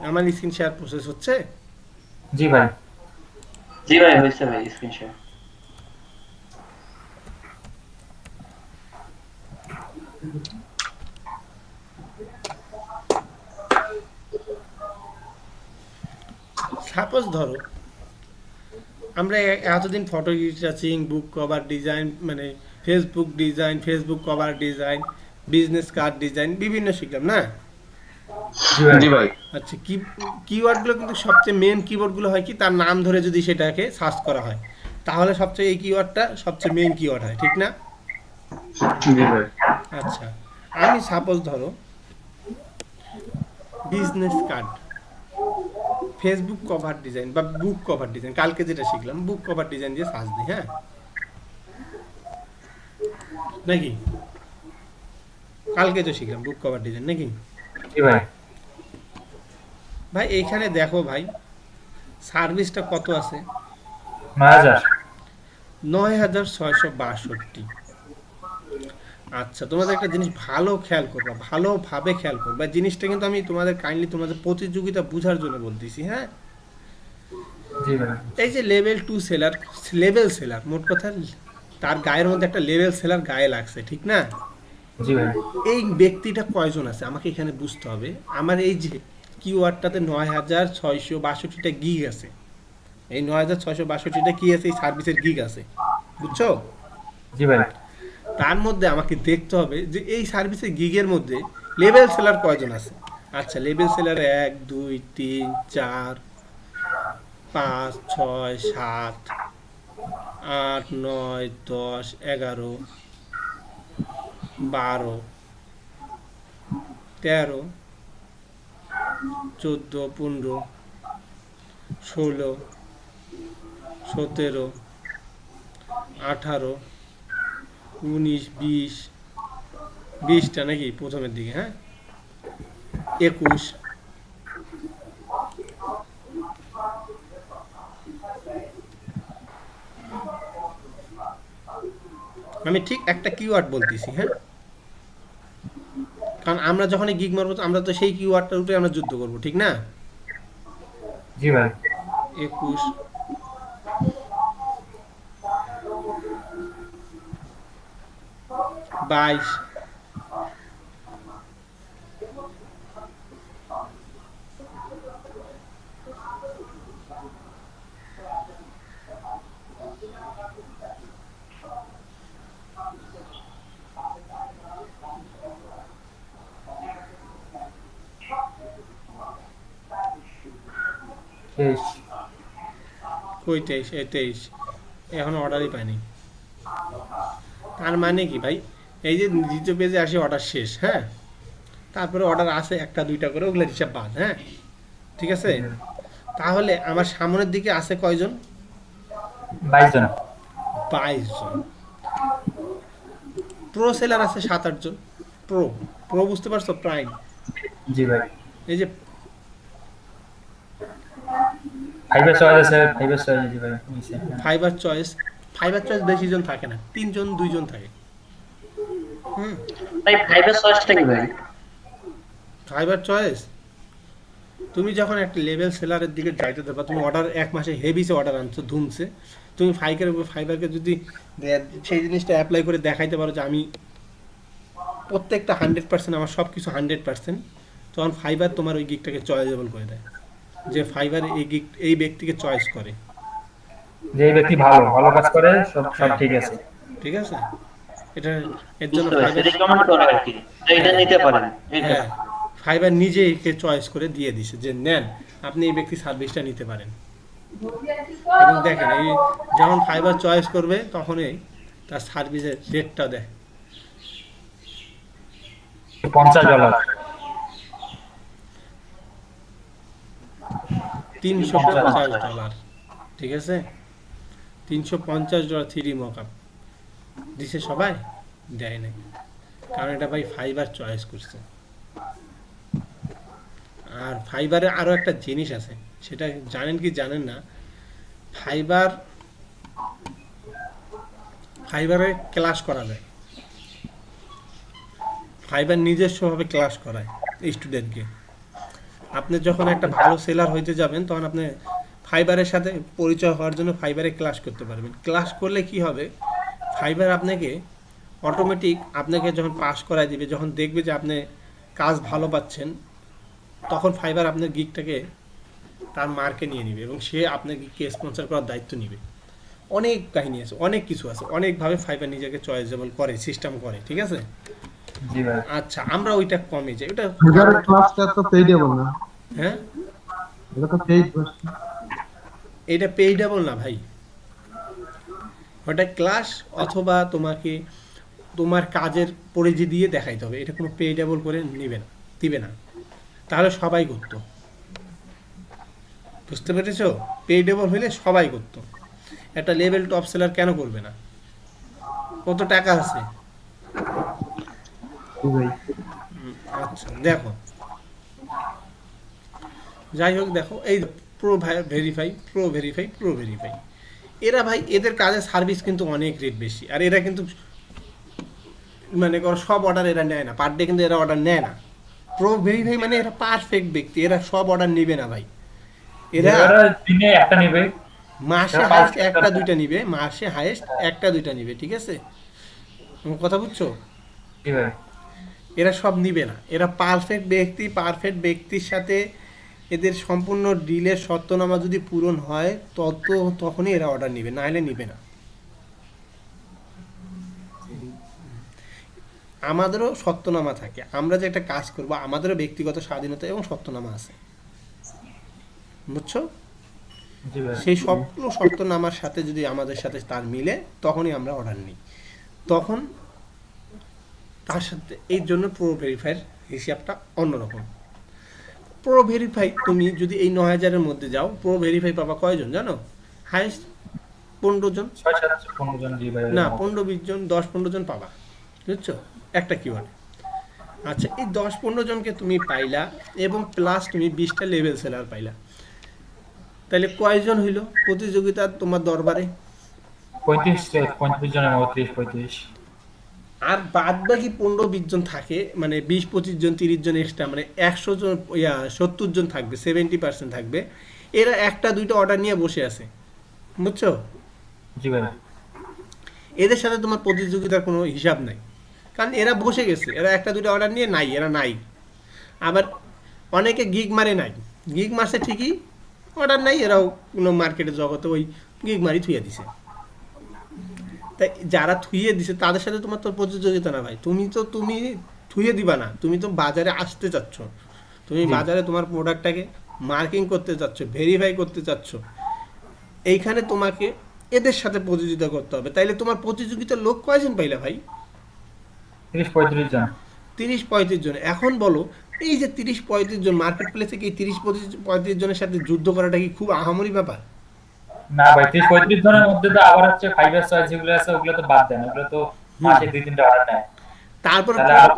আমার স্ক্রিন শেয়ার প্রসেস হচ্ছে। জি ভাই। জি ভাই, হয়েছে ভাই স্ক্রিন শেয়ার। সাপোজ ধরো আমরা এতদিন photo researching, book cover design, মানে Facebook design, Facebook cover design, business card design বিভিন্ন শিখলাম না? জি ভাই। জি ভাই আচ্ছা, কিওয়ার্ডগুলো কিন্তু সবচেয়ে মেন কিওয়ার্ডগুলো হয় কি, তার নাম ধরে যদি সেটাকে সার্চ করা হয় তাহলে সবচেয়ে এই কিওয়ার্ডটা সবচেয়ে মেন কিওয়ার্ড হয়, ঠিক না? জি ভাই। আচ্ছা, আমি সাপোজ ধরো business card, Facebook cover design বা বুক কভার ডিজাইন, কালকে যেটা শিখলাম বুক কভার ডিজাইন দিয়ে সার্চ দিই, হ্যাঁ নাকি? কালকে তো শিখলাম বুক কভার ডিজাইন নাকি? জি ভাই। ভাই এইখানে দেখো ভাই সার্ভিসটা কত আছে, 9000। 9662। আচ্ছা, তোমাদের একটা জিনিস ভালো খেয়াল করবা, ভালোভাবে খেয়াল করবা, জিনিসটা কিন্তু আমি তোমাদের কাইন্ডলি তোমাদের প্রতিযোগিতা বোঝার জন্য বলতেছি, হ্যাঁ? জি ভাই। এই যে লেভেল 2 সেলার, লেভেল সেলার, মোট কথা তার গায়ের মধ্যে একটা লেভেল সেলার গায়ে লাগছে, ঠিক না? জি ভাই। এই ব্যক্তিটা কয়জন আছে আমাকে এখানে বুঝতে হবে। আমার এই যে কিওয়ার্ডটাতে 9662টা গিগ আছে, এই 9662টা কি আছে, এই সার্ভিসের গিগ আছে, বুঝছো? জি ভাই। তার মধ্যে আমাকে দেখতে হবে যে এই সার্ভিসের গিগের মধ্যে লেভেল সেলার কয়জন আছে। আচ্ছা, লেভেল সেলার 1 2 3 4 5 6 7 8 9 10 11 12 13 14 15 16 17 18 19 20, 20টা নাকি প্রথমের দিকে, হ্যাঁ 21। আমি ঠিক একটা কিওয়ার্ড বলতেছি, হ্যাঁ, কারণ আমরা যখন গিগ মারবো আমরা তো সেই কিওয়ার্ডটার উপরে আমরা যুদ্ধ করবো, ঠিক না? জি ভাই। 21 22 কই 23, এই 23 এখন অর্ডারই পাইনি। তার মানে কি ভাই, এই যে দ্বিতীয় পেজে আসে অর্ডার শেষ, হ্যাঁ, তারপরে অর্ডার আসে একটা দুইটা করে, ওগুলো হিসাব বাদ, হ্যাঁ ঠিক আছে? তাহলে আমার সামনের দিকে আছে কয়জন? 22 জন। 22 জন। প্রো সেলার আছে 7-8 জন। প্রো প্রো বুঝতে পারছো? প্রাইম। জি ভাই। এই যে ফাইবার চয়েস আছে, ফাইবার চয়েস। জি ভাই। ফাইবার চয়েস বেশি জন থাকে না, 3 জন 2 জন থাকে। ভাই ফাইবার চয়েসটা কি ভাই? ফাইবার চয়েস তুমি যখন একটা লেভেল সেলারের দিকে যাইতে দেবা, তুমি অর্ডার 1 মাসে হেভিসে অর্ডার আনছো ধুমছে, তুমি ফাইবারকে যদি সেই জিনিসটা অ্যাপ্লাই করে দেখাইতে পারো যে আমি প্রত্যেকটা 100% আমার সব কিছু 100%, তখন ফাইবার তোমার ওই গিগটাকে চয়েসেবল করে দেয়, যে ফাইবার এই ব্যক্তিকে চয়েস করে, যে ব্যক্তি ভালো ভালো কাজ করে, সব ঠিক আছে। ঠিক আছে? এটা এর জন্য রিকমেন্ড করে আর কি, এটা নিতে পারেন। হ্যাঁ, ফাইবার নিজে একে চয়েস করে দিয়ে দিছে যে নেন আপনি এই ব্যক্তি সার্ভিসটা নিতে পারেন। এবং দেখেন এই যখন ফাইবার চয়েস করবে তখনই তার সার্ভিসের রেটটা দেয় $50, $350, ঠিক আছে? $350 3 মকআপ দিছে, সবাই দেয় নাই, কারণ এটা ভাই ফাইবার চয়েস করছে। আর ফাইবারে আরো একটা জিনিস আছে, সেটা জানেন কি জানেন না, ফাইবারে ক্লাস করা যায়, ফাইবার নিজস্বভাবে ক্লাস করায় স্টুডেন্টকে। আপনি যখন একটা ভালো সেলার হইতে যাবেন তখন আপনি ফাইবারের সাথে পরিচয় হওয়ার জন্য ফাইবারে ক্লাস করতে পারবেন। ক্লাস করলে কি হবে, ফাইবার আপনাকে অটোমেটিক আপনাকে যখন পাস করায় দিবে, যখন দেখবে যে আপনি কাজ ভালো পাচ্ছেন, তখন ফাইবার আপনার গিগটাকে তার মার্কে নিয়ে নিবে এবং সে আপনার গিগকে স্পন্সর করার দায়িত্ব নিবে। অনেক কাহিনী আছে, অনেক কিছু আছে, অনেকভাবে ফাইবার নিজেকে চয়েসেবল করে, সিস্টেম করে, ঠিক আছে? জি ভাই। আচ্ছা, আমরা ওইটা কমে যাই, ওটা ক্লাসটা তো পেইডেবল না। হ্যাঁ, এটা তো পেইড ভার্সন। এটা পেইডেবল না ভাই, ওটা ক্লাস অথবা তোমাকে তোমার কাজের পরিধি দিয়ে দেখাইতে হবে, এটা কোনো পেইডেবল করে নেবে না, দিবে না, তাহলে সবাই করতো। বুঝতে পেরেছো? পেইডেবল হলে সবাই করতো, একটা লেভেল টপ সেলার কেন করবে না? কত টাকা আছে। ভাই আচ্ছা দেখো, যাই হোক দেখো এই pro verify, pro verify, pro verify, এরা ভাই এদের কাজের সার্ভিস কিন্তু অনেক রেট বেশি, আর এরা কিন্তু মানে সব অর্ডার এরা নেয় না, পার ডে কিন্তু এরা অর্ডার নেয় না। প্রো ভেরিফাই মানে এরা পারফেক্ট ব্যক্তি, এরা সব অর্ডার নেবে না ভাই, এরা এরা দিনে একটা নেবে, মাসে এরা হাইস্ট 5 একটা দুইটা নিবে, মাসে হাইস্ট একটা দুইটা নিবে, ঠিক আছে? আমার কথা বুঝছো? কি ভাই? এরা সব নিবে না, এরা পারফেক্ট ব্যক্তি, পারফেক্ট ব্যক্তির সাথে এদের সম্পূর্ণ ডিলের শর্তনামা যদি পূরণ হয় তখনই এরা অর্ডার নিবে, নাহলে নিবে না। আমাদেরও শর্তনামা থাকে, আমরা যে একটা কাজ করব আমাদেরও ব্যক্তিগত স্বাধীনতা এবং শর্তনামা আছে, বুঝছো? জি ভাই। সেই সবগুলো শর্তনামার সাথে যদি আমাদের সাথে তার মিলে তখনই আমরা অর্ডার নিই, তখন তার সাথে এই জন্য প্রো ভেরিফাইয়ের হিসাবটা অন্যরকম। প্রো ভেরিফাই তুমি যদি এই 9000-এর মধ্যে যাও, প্রো ভেরিফাই পাবা কয়জন জানো? হাইস্ট 15 জন, 6-7-15 জন, জি ভাই। না 15-20 জন, 10-15 জন পাবা, বুঝছো? একটা কিওয়ার্ডে। আচ্ছা, এই 10-15 জনকে তুমি পাইলা এবং প্লাস তুমি 20টা লেভেল সেলার পাইলা, তাহলে কয়জন হইল প্রতিযোগিতার তোমার দরবারে? 35 জনের মধ্যে 30-35। আর বাদ বাকি 15-20 জন থাকে, মানে 20-25 জন, 30 জন এক্সট্রা, মানে 100 জন, 70 জন থাকবে, 70% থাকবে, এরা একটা দুইটা অর্ডার নিয়ে বসে আছে, বুঝছো? জি ভাই। এদের সাথে তোমার প্রতিযোগিতার কোনো হিসাব নাই, কারণ এরা বসে গেছে, এরা একটা দুইটা অর্ডার নিয়ে নাই, এরা নাই। আবার অনেকে গিগ মারে নাই, গিগ মারছে ঠিকই, অর্ডার নাই, এরাও কোনো মার্কেটের জগতে ওই গিগ মারি থুয়ে দিছে। তাই যারা থুয়ে দিছে তাদের সাথে তোমার তো প্রতিযোগিতা না ভাই, তুমি থুয়ে দিবা না, তুমি তো বাজারে আসতে চাচ্ছ, তুমি বাজারে তোমার প্রোডাক্টটাকে মার্কিং করতে চাচ্ছ, ভেরিফাই করতে চাচ্ছ, এইখানে তোমাকে এদের সাথে প্রতিযোগিতা করতে হবে। তাইলে তোমার প্রতিযোগিতার লোক কয়জন পাইলা ভাই? 30-35 জন। 30-35 জন। এখন বলো, এই যে 30-35 জন মার্কেট প্লেসে কি 30-35 জনের সাথে যুদ্ধ করাটা কি খুব আহামরি ব্যাপার? না ভাই, 30-35 জনের মধ্যে তো আবার হচ্ছে ফাইবার সার্চ যেগুলো আছে ওগুলো তো বাদ দেন, ওগুলো তো মাসে 2-3টা অর্ডার নেয়। তারপর তাহলে আরো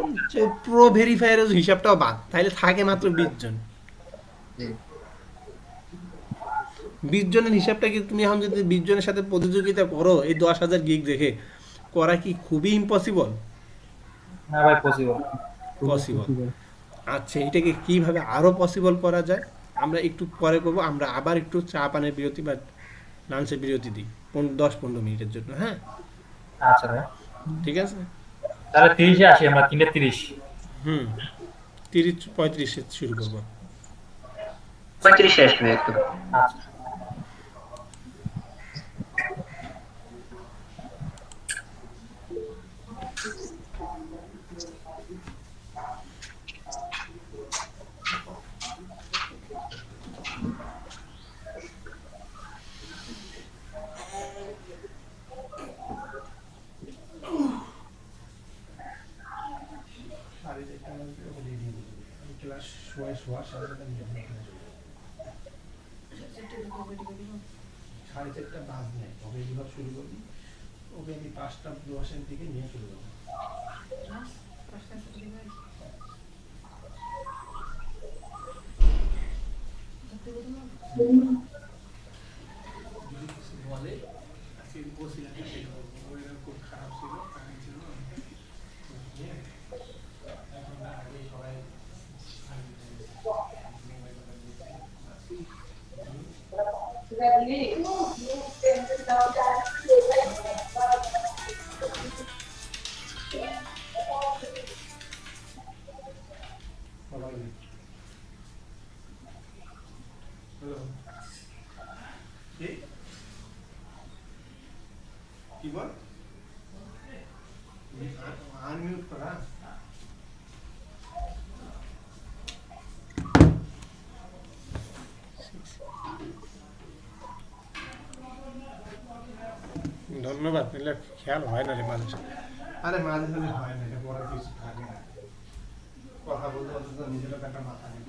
প্রো ভেরিফায়ারের হিসাবটাও বাদ, তাহলে থাকে মাত্র 20 জন। 20 জনের হিসাবটা কি তুমি এখন যদি 20 জনের সাথে প্রতিযোগিতা করো এই 10,000 গিগ দেখে, করা কি খুবই ইম্পসিবল? না ভাই, পসিবল। পসিবল। আচ্ছা, এটাকে কিভাবে আরো পসিবল করা যায় আমরা একটু পরে করবো। আমরা আবার একটু চা পানের বিরতি বা লাঞ্চের বিরতি দিই 10-15 মিনিটের জন্য, হ্যাঁ? আচ্ছা ভাই, ঠিক আছে, তাহলে 30-এ আসি আমরা, 3-30। 30-35 শুরু করবো। 35 আসবে একটু। আচ্ছা। সাড়ে 4টা বাজ নেই, ওকে এইভাবে শুরু করবি, ওকে আমি 5টা 10-এর দিকে নিয়ে শুরু করবো। যদি কিছু বলে আজকে বলছিলাম ওয়েদার খুব খারাপ ছিল, পানি ছিল, এখন আগে সবাই কি বল আনমিউট করা। ধন্যবাদ। এগুলো খেয়াল হয় না রে মাঝে সাঝে। আরে মাঝে সাঝে হয় না, এটা বড় কিছু থাকে না। কথা বলতে বলতে তো নিজেরও একটা মাথা নেই।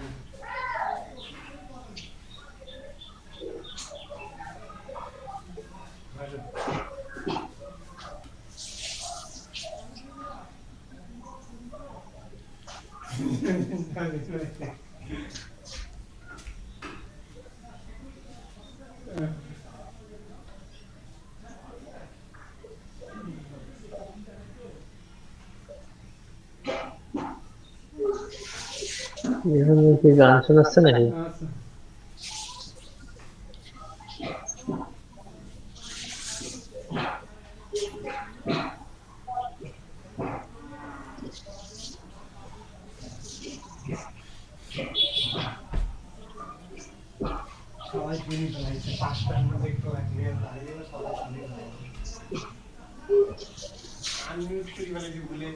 এখন কি গান শোনাচ্ছে নাকি? আচ্ছা। সবাই কিনে ফেলাইছে, 5টার মধ্যে একটু ক্লিয়ার দাঁড়িয়ে সবাই কিনে ফেলাইছে। আনমিউট করি ফেলাইছি ভুলে।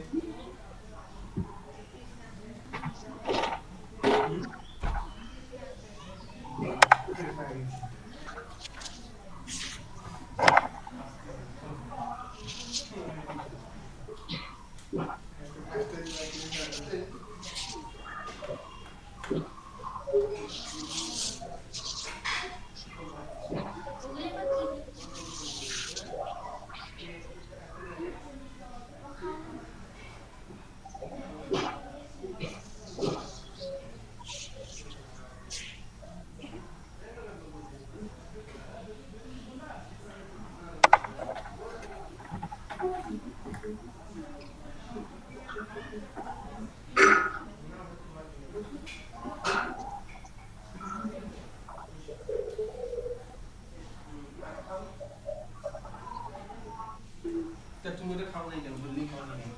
তুমি ওটা খাও নাই কেন? বললি খাও নাই কেন?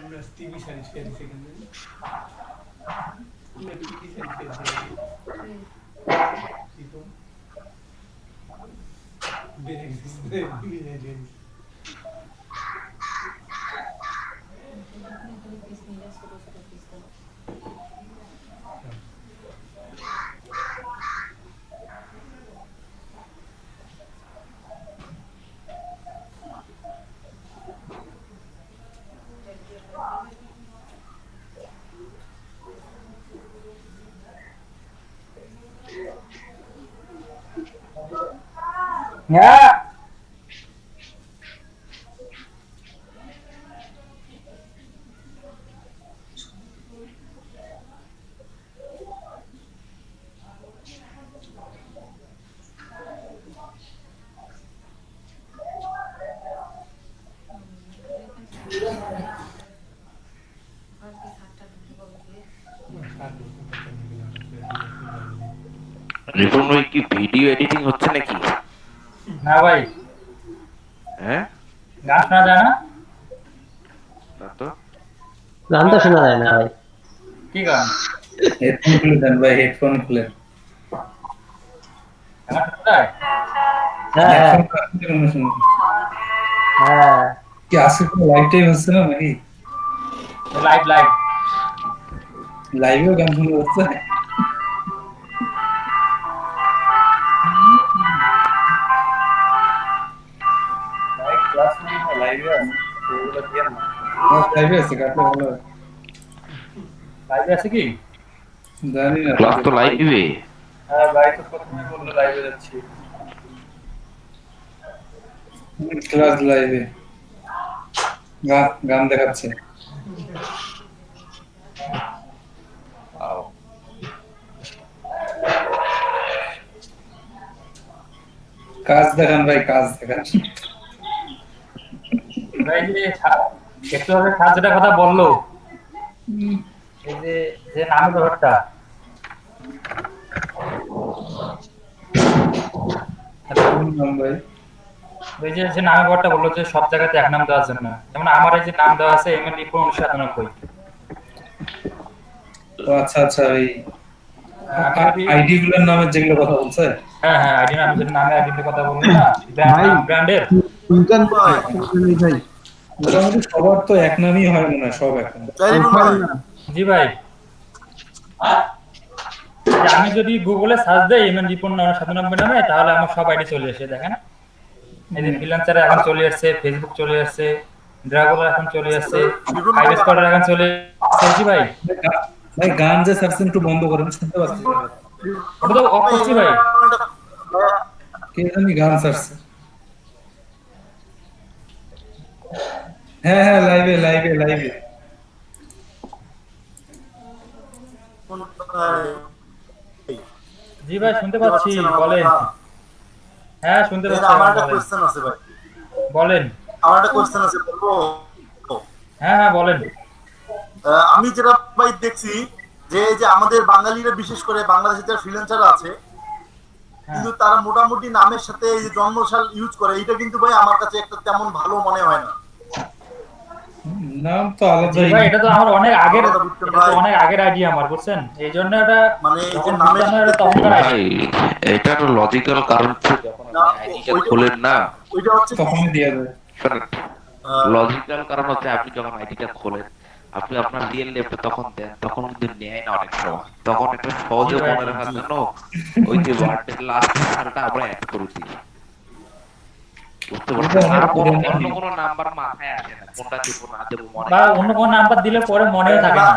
আমরা টিভি সার্ভিস পেয়েছি এখানে। টিভি সার্ভিস পেয়েছি। হ্যাঁ রিপন ভাই কি ভিডিও এডিটিং হচ্ছে নাকি? না ভাই, হ্যাঁ গান শোনা যায় না? তা তো গান তো শোনা যায় না ভাই। কি গান? হেডফোন খুলে দেন ভাই, হেডফোন খুলে। গান শোনা যায়? হ্যাঁ হ্যাঁ কি আজকে কোনো লাইভ টাইম হচ্ছে না নাকি? লাইভ লাইভ লাইভেও গান শুনতে হচ্ছে? লাইভে আছে কাটলে ভালো হয়। লাইভে আছে কি? জানি না, ক্লাস তো লাইভে। হ্যাঁ ভাই, তো প্রথমে বললো লাইভে যাচ্ছি। ক্লাস লাইভে গান দেখাচ্ছে। কাজ দেখান ভাই, কাজ দেখান। ভাই যে একটু আগে যেটা কথা বললো, এই যে যে নামের ব্যাপারটা, ভাই ওই যে যে নামের ব্যাপারটা বললো যে সব জায়গাতে এক নাম দেওয়ার জন্য, যেমন আমার এই যে নাম দেওয়া আছে ML 1997। ও আচ্ছা আচ্ছা, ওই আইডি গুলোর নামে যেগুলো কথা বলছে, হ্যাঁ হ্যাঁ আইডি নাম যেটা নামে আইডির কথা বলবো না, ব্র্যান্ডের। মোটামুটি সবার তো এক নামই হয় মনে হয়, সব এক নাম। জি ভাই, যে আমি যদি গুগলে সার্চ দেই এমএন রিপন 997 নামে, তাহলে আমার সব আইডি চলে আসে। দেখেন এই যে ফ্রিল্যান্সার এখন চলে আসছে, ফেসবুক চলে আসছে, ড্রাগন এখন চলে আসছে, ফাইভ স্কোয়াডার এখন চলে আসছে। জি ভাই, ভাই গান যে সার্চিং একটু বন্ধ করেন, শুনতে পাচ্ছি না। ওটা তো অফ করছি ভাই। কে জানি গান সার্চ। হ্যাঁ হ্যাঁ, লাইভে লাইভে লাইভে। জি ভাই শুনতে পাচ্ছি, বলেন। হ্যাঁ শুনতে পাচ্ছি। আমার একটা কোশ্চেন আছে ভাই। বলেন। আমার একটা কোশ্চেন আছে, বলবো? হ্যাঁ হ্যাঁ বলেন। আমি যেটা ভাই দেখছি যে আমাদের বাঙালিরা, বিশেষ করে বাংলাদেশের যারা ফ্রিল্যান্সার আছে, কিন্তু তারা মোটামুটি নামের সাথে এই যে জন্মসাল ইউজ করে, এটা কিন্তু ভাই আমার কাছে একটা তেমন ভালো মনে হয় না। নাম তো আলাদা ভাই, এটা তো আমার অনেক আগের, অনেক আগের আইডিয়া আমার, বুঝছেন? এই জন্য এটা মানে যখন নামের তখনকার আইডিয়া, এটা তো লজিক্যাল কারণ, যখন আইডিটা খোলেন না ওইটা হচ্ছে তখনই দিয়ে দেয়। লজিক্যাল কারণ হচ্ছে আপনি যখন আইডিটা খোলেন, আপনি আপনার রিয়েল নেমটা তখন দেন, তখন কিন্তু নেয় না অনেক সময়। তখন একটা সহজে মনে রাখার জন্য ওই যে ওয়ার্ডের লাস্ট সালটা আমরা অ্যাড করে দিই, বুঝতে পারছেন? আর অন্য কোনো নাম্বার মাথায় আসে না, কোনটা দিব না দেব মনে, বা অন্য কোন নাম্বার দিলে পরে মনেও থাকে না।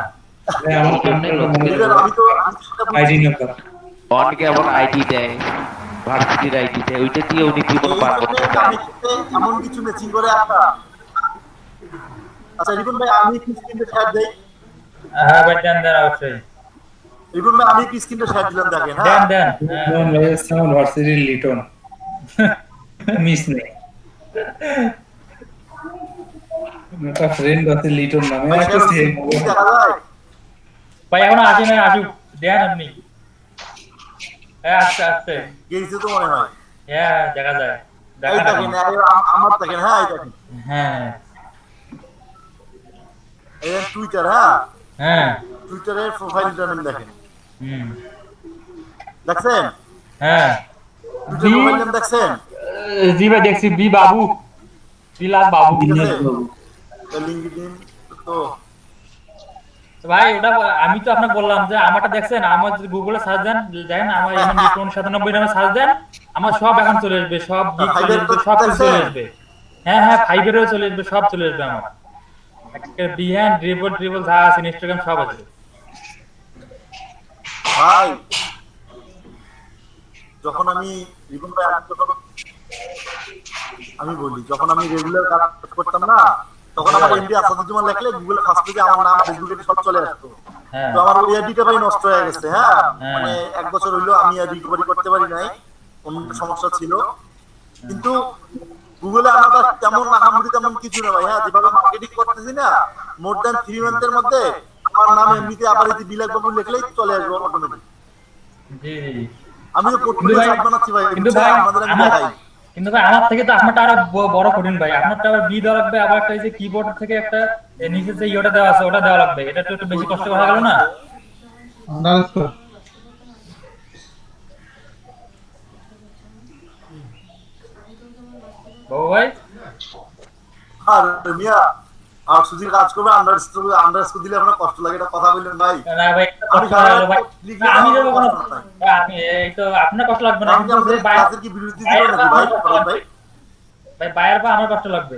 আইডি নাম্বার অনেকে আবার আইডি দেয়, ভার্সিটির আইডি দেয়, ওইটা দিয়ে উনি জীবন পার করতে চায়। এমন কিছু ম্যাচিং করে আচ্ছা রিপন ভাই, আমি কি স্ক্রিনটা শেয়ার দেই? হ্যাঁ ভাই দেন দেন, অবশ্যই রিপন ভাই, আমি কি স্ক্রিনটা শেয়ার দিলাম, দেখেন। দেন দেন। সাউন্ড ভার্সিটির লিটন মিস নেই, একটা ফ্রেন্ড আছে লিটন নামে, একটা সেম ভাই এখনো আসে নাই, আসুক, দেন আপনি। হ্যাঁ আস্তে আস্তে গেছে তো মনে হয়। হ্যাঁ দেখা যায়, এই দেখা দেখেন, আমার দেখেন। হ্যাঁ এই দেখেন, হ্যাঁ এই টুইটার। হ্যাঁ হ্যাঁ টুইটারের প্রোফাইলটা নাম দেখেন, হুম দেখছেন? হ্যাঁ টুইটার প্রোফাইল নাম দেখছেন? জি ভাই দেখছি, বি বাবু, বিলাস বাবু। লিংকডইন তো ভাই ওটা আমি তো আপনাকে বললাম যে আমারটা দেখছেন, আমার যদি গুগলে সার্চ দেন, দেখেন আমার এমন রিপন 97 নামে সার্চ দেন, আমার সব এখন চলে আসবে, সব গিগ চলে আসবে, সব কিছু চলে আসবে। হ্যাঁ হ্যাঁ ফাইবারেও চলে আসবে, সব চলে আসবে আমার। একটা বিহ্যান্ড ড্রিবল যা আছে, ইনস্টাগ্রাম সব আছে ভাই। যখন আমি রিপন ভাই, আমি বলি, যখন আমি রেগুলার কাজ করতাম না, তখন আমার এমডি আসাদুজ্জামান লিখলে গুগলে ফার্স্ট পেজে আমার নাম, ফেসবুকে সব চলে আসতো। তো আমার ওই আইডিটা ভাই নষ্ট হয়ে গেছে। হ্যাঁ মানে 1 বছর হইলো আমি আর রিকভারি করতে পারি নাই, অন্য সমস্যা ছিল। কিন্তু গুগলে আমার তেমন আহামরি তেমন কিছু না ভাই। হ্যাঁ যেভাবে মার্কেটিং করতেছি না, মোর দ্যান 3 মান্থের মধ্যে আমার নাম এমনিতে আবার এই বিলাস বাবু লিখলেই চলে আসবে অটোমেটিক। জি জি, আমি তো পোর্টফোলিও সাইট বানাচ্ছি ভাই, কিন্তু ভাই আমাদের আমি দেখাই। কিন্তু ভাই আমার থেকে তো আপনারটা আরো বড় কঠিন ভাই। আপনারটা আবার বি দেওয়া লাগবে, আবার একটা এই যে কিবোর্ড থেকে একটা নিচে যে ইয়েটা দেওয়া আছে ওটা দেওয়া লাগবে। এটা তো একটু বেশি কষ্ট হয়ে গেল না? বাবু ভাই আর মিয়া আর সুজির কাজ করবে, আন্ডারস্কোর দিলে আপনার কষ্ট লাগে, এটা কথা বললেন ভাই। না ভাই কষ্ট হলো ভাই, আমি দেব কোনো, আপনি এই তো আপনার কষ্ট লাগবে না, কিন্তু ভাই ক্লাসের কি বিরতি দিল নাকি ভাই? ভাই ভাই বাইরের পা আমার কষ্ট লাগবে।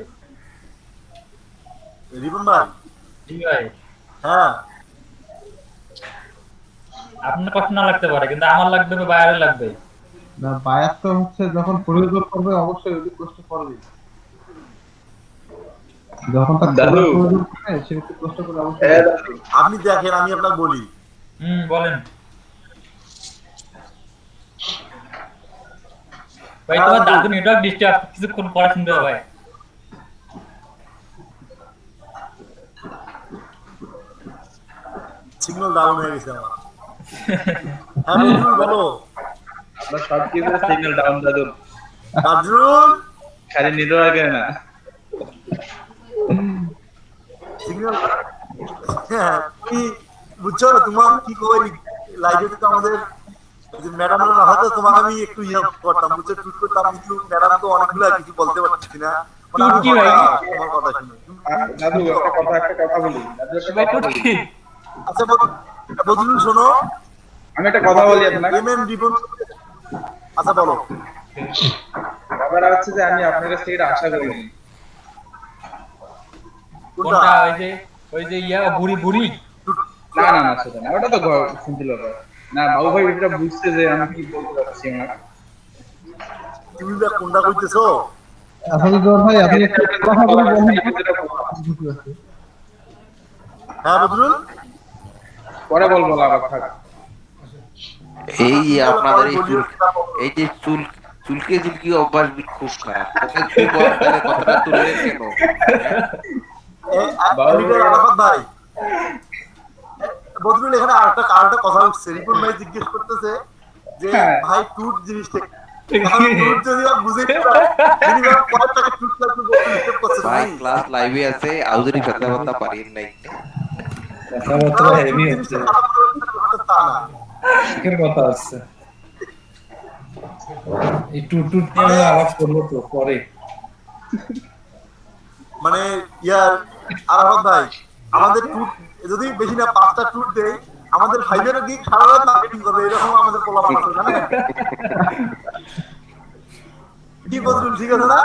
রিপন ভাই জি ভাই, হ্যাঁ আপনার কষ্ট না লাগতে পারে, কিন্তু আমার লাগবে বা বাইরে লাগবে না। বায়াস তো হচ্ছে যখন প্রয়োজন করবে অবশ্যই ওই কষ্ট করবে, যখন তার প্রয়োজন হবে সে একটু কষ্ট করে অবশ্যই। আপনি দেখেন, আমি আপনাকে বলি। বলেন ভাই। তোমার দাদু নেটওয়ার্ক ডিস্টার্ব, কিছুক্ষণ পরে শুনতে হবে ভাই। সিগন্যাল ডাউন হয়ে গেছে আমার। হ্যাঁ বন্ধু বলো। আমরা সব কিছু সিগন্যাল ডাউন দাদু, দাদুন খালি নেটওয়ার্ক না সিগন্যাল। তুমি বুঝছো তোমার কি কই লাইভে তো আমাদের ম্যাডামরা হয়তো তোমাকে আমি একটু ইয়ে করতাম, বুঝতে টুট করতাম, কিন্তু ম্যাডাম তো অনেকগুলো কিছু বলতে পারছি না। কি ভাই তোমার কথা শুনে দাদু একটা কথা বলি। আচ্ছা বদরুল শোনো, আমি একটা কথা বলি আপনাকে। এমএন রিবন, আচ্ছা বলো। ব্যাপার হচ্ছে যে আমি আপনার কাছ থেকে এটা আশা করিনি। কোনটা? ওই যে ইয়া বুড়ি না না না সেটা না, ওটা তো সিম্পল ব্যাপার না। বাবু ভাই এটা বুঝছে যে আমি কি বলতে চাচ্ছি না। তুমি যা কোনটা কইতেছো? আসলে জোর ভাই আপনি একটা কথা বলবেন। হ্যাঁ বদরুল, পরে বলবো আবার থাক। এই আপনাদের এই যে চুলকে অভ্যাস খুব খারাপ। ওকে কি বল তাহলে কথাটা তুললেন কেন? আরাফাত ভাই, বদরুল এখানে আরেকটা কথা উঠছে। রিপন ভাই জিজ্ঞেস করতেছে যে ভাই টুট জিনিসটা ক্লাস লাইভে আছে, আউজারি কথা পারেন নাই। কথা আছে এই টুট নিয়ে আওয়াজ করবো তো পরে। মানে ইয়ার আরাফাত ভাই, আমাদের টুট যদি বেশি না 5টা টুট দেয়, আমাদের ফাইভের দিক সারা রাত মার্কেটিং করবে, এরকম আমাদের পোলাপান আছে জানেন? কি বদরুল ঠিক আছে না?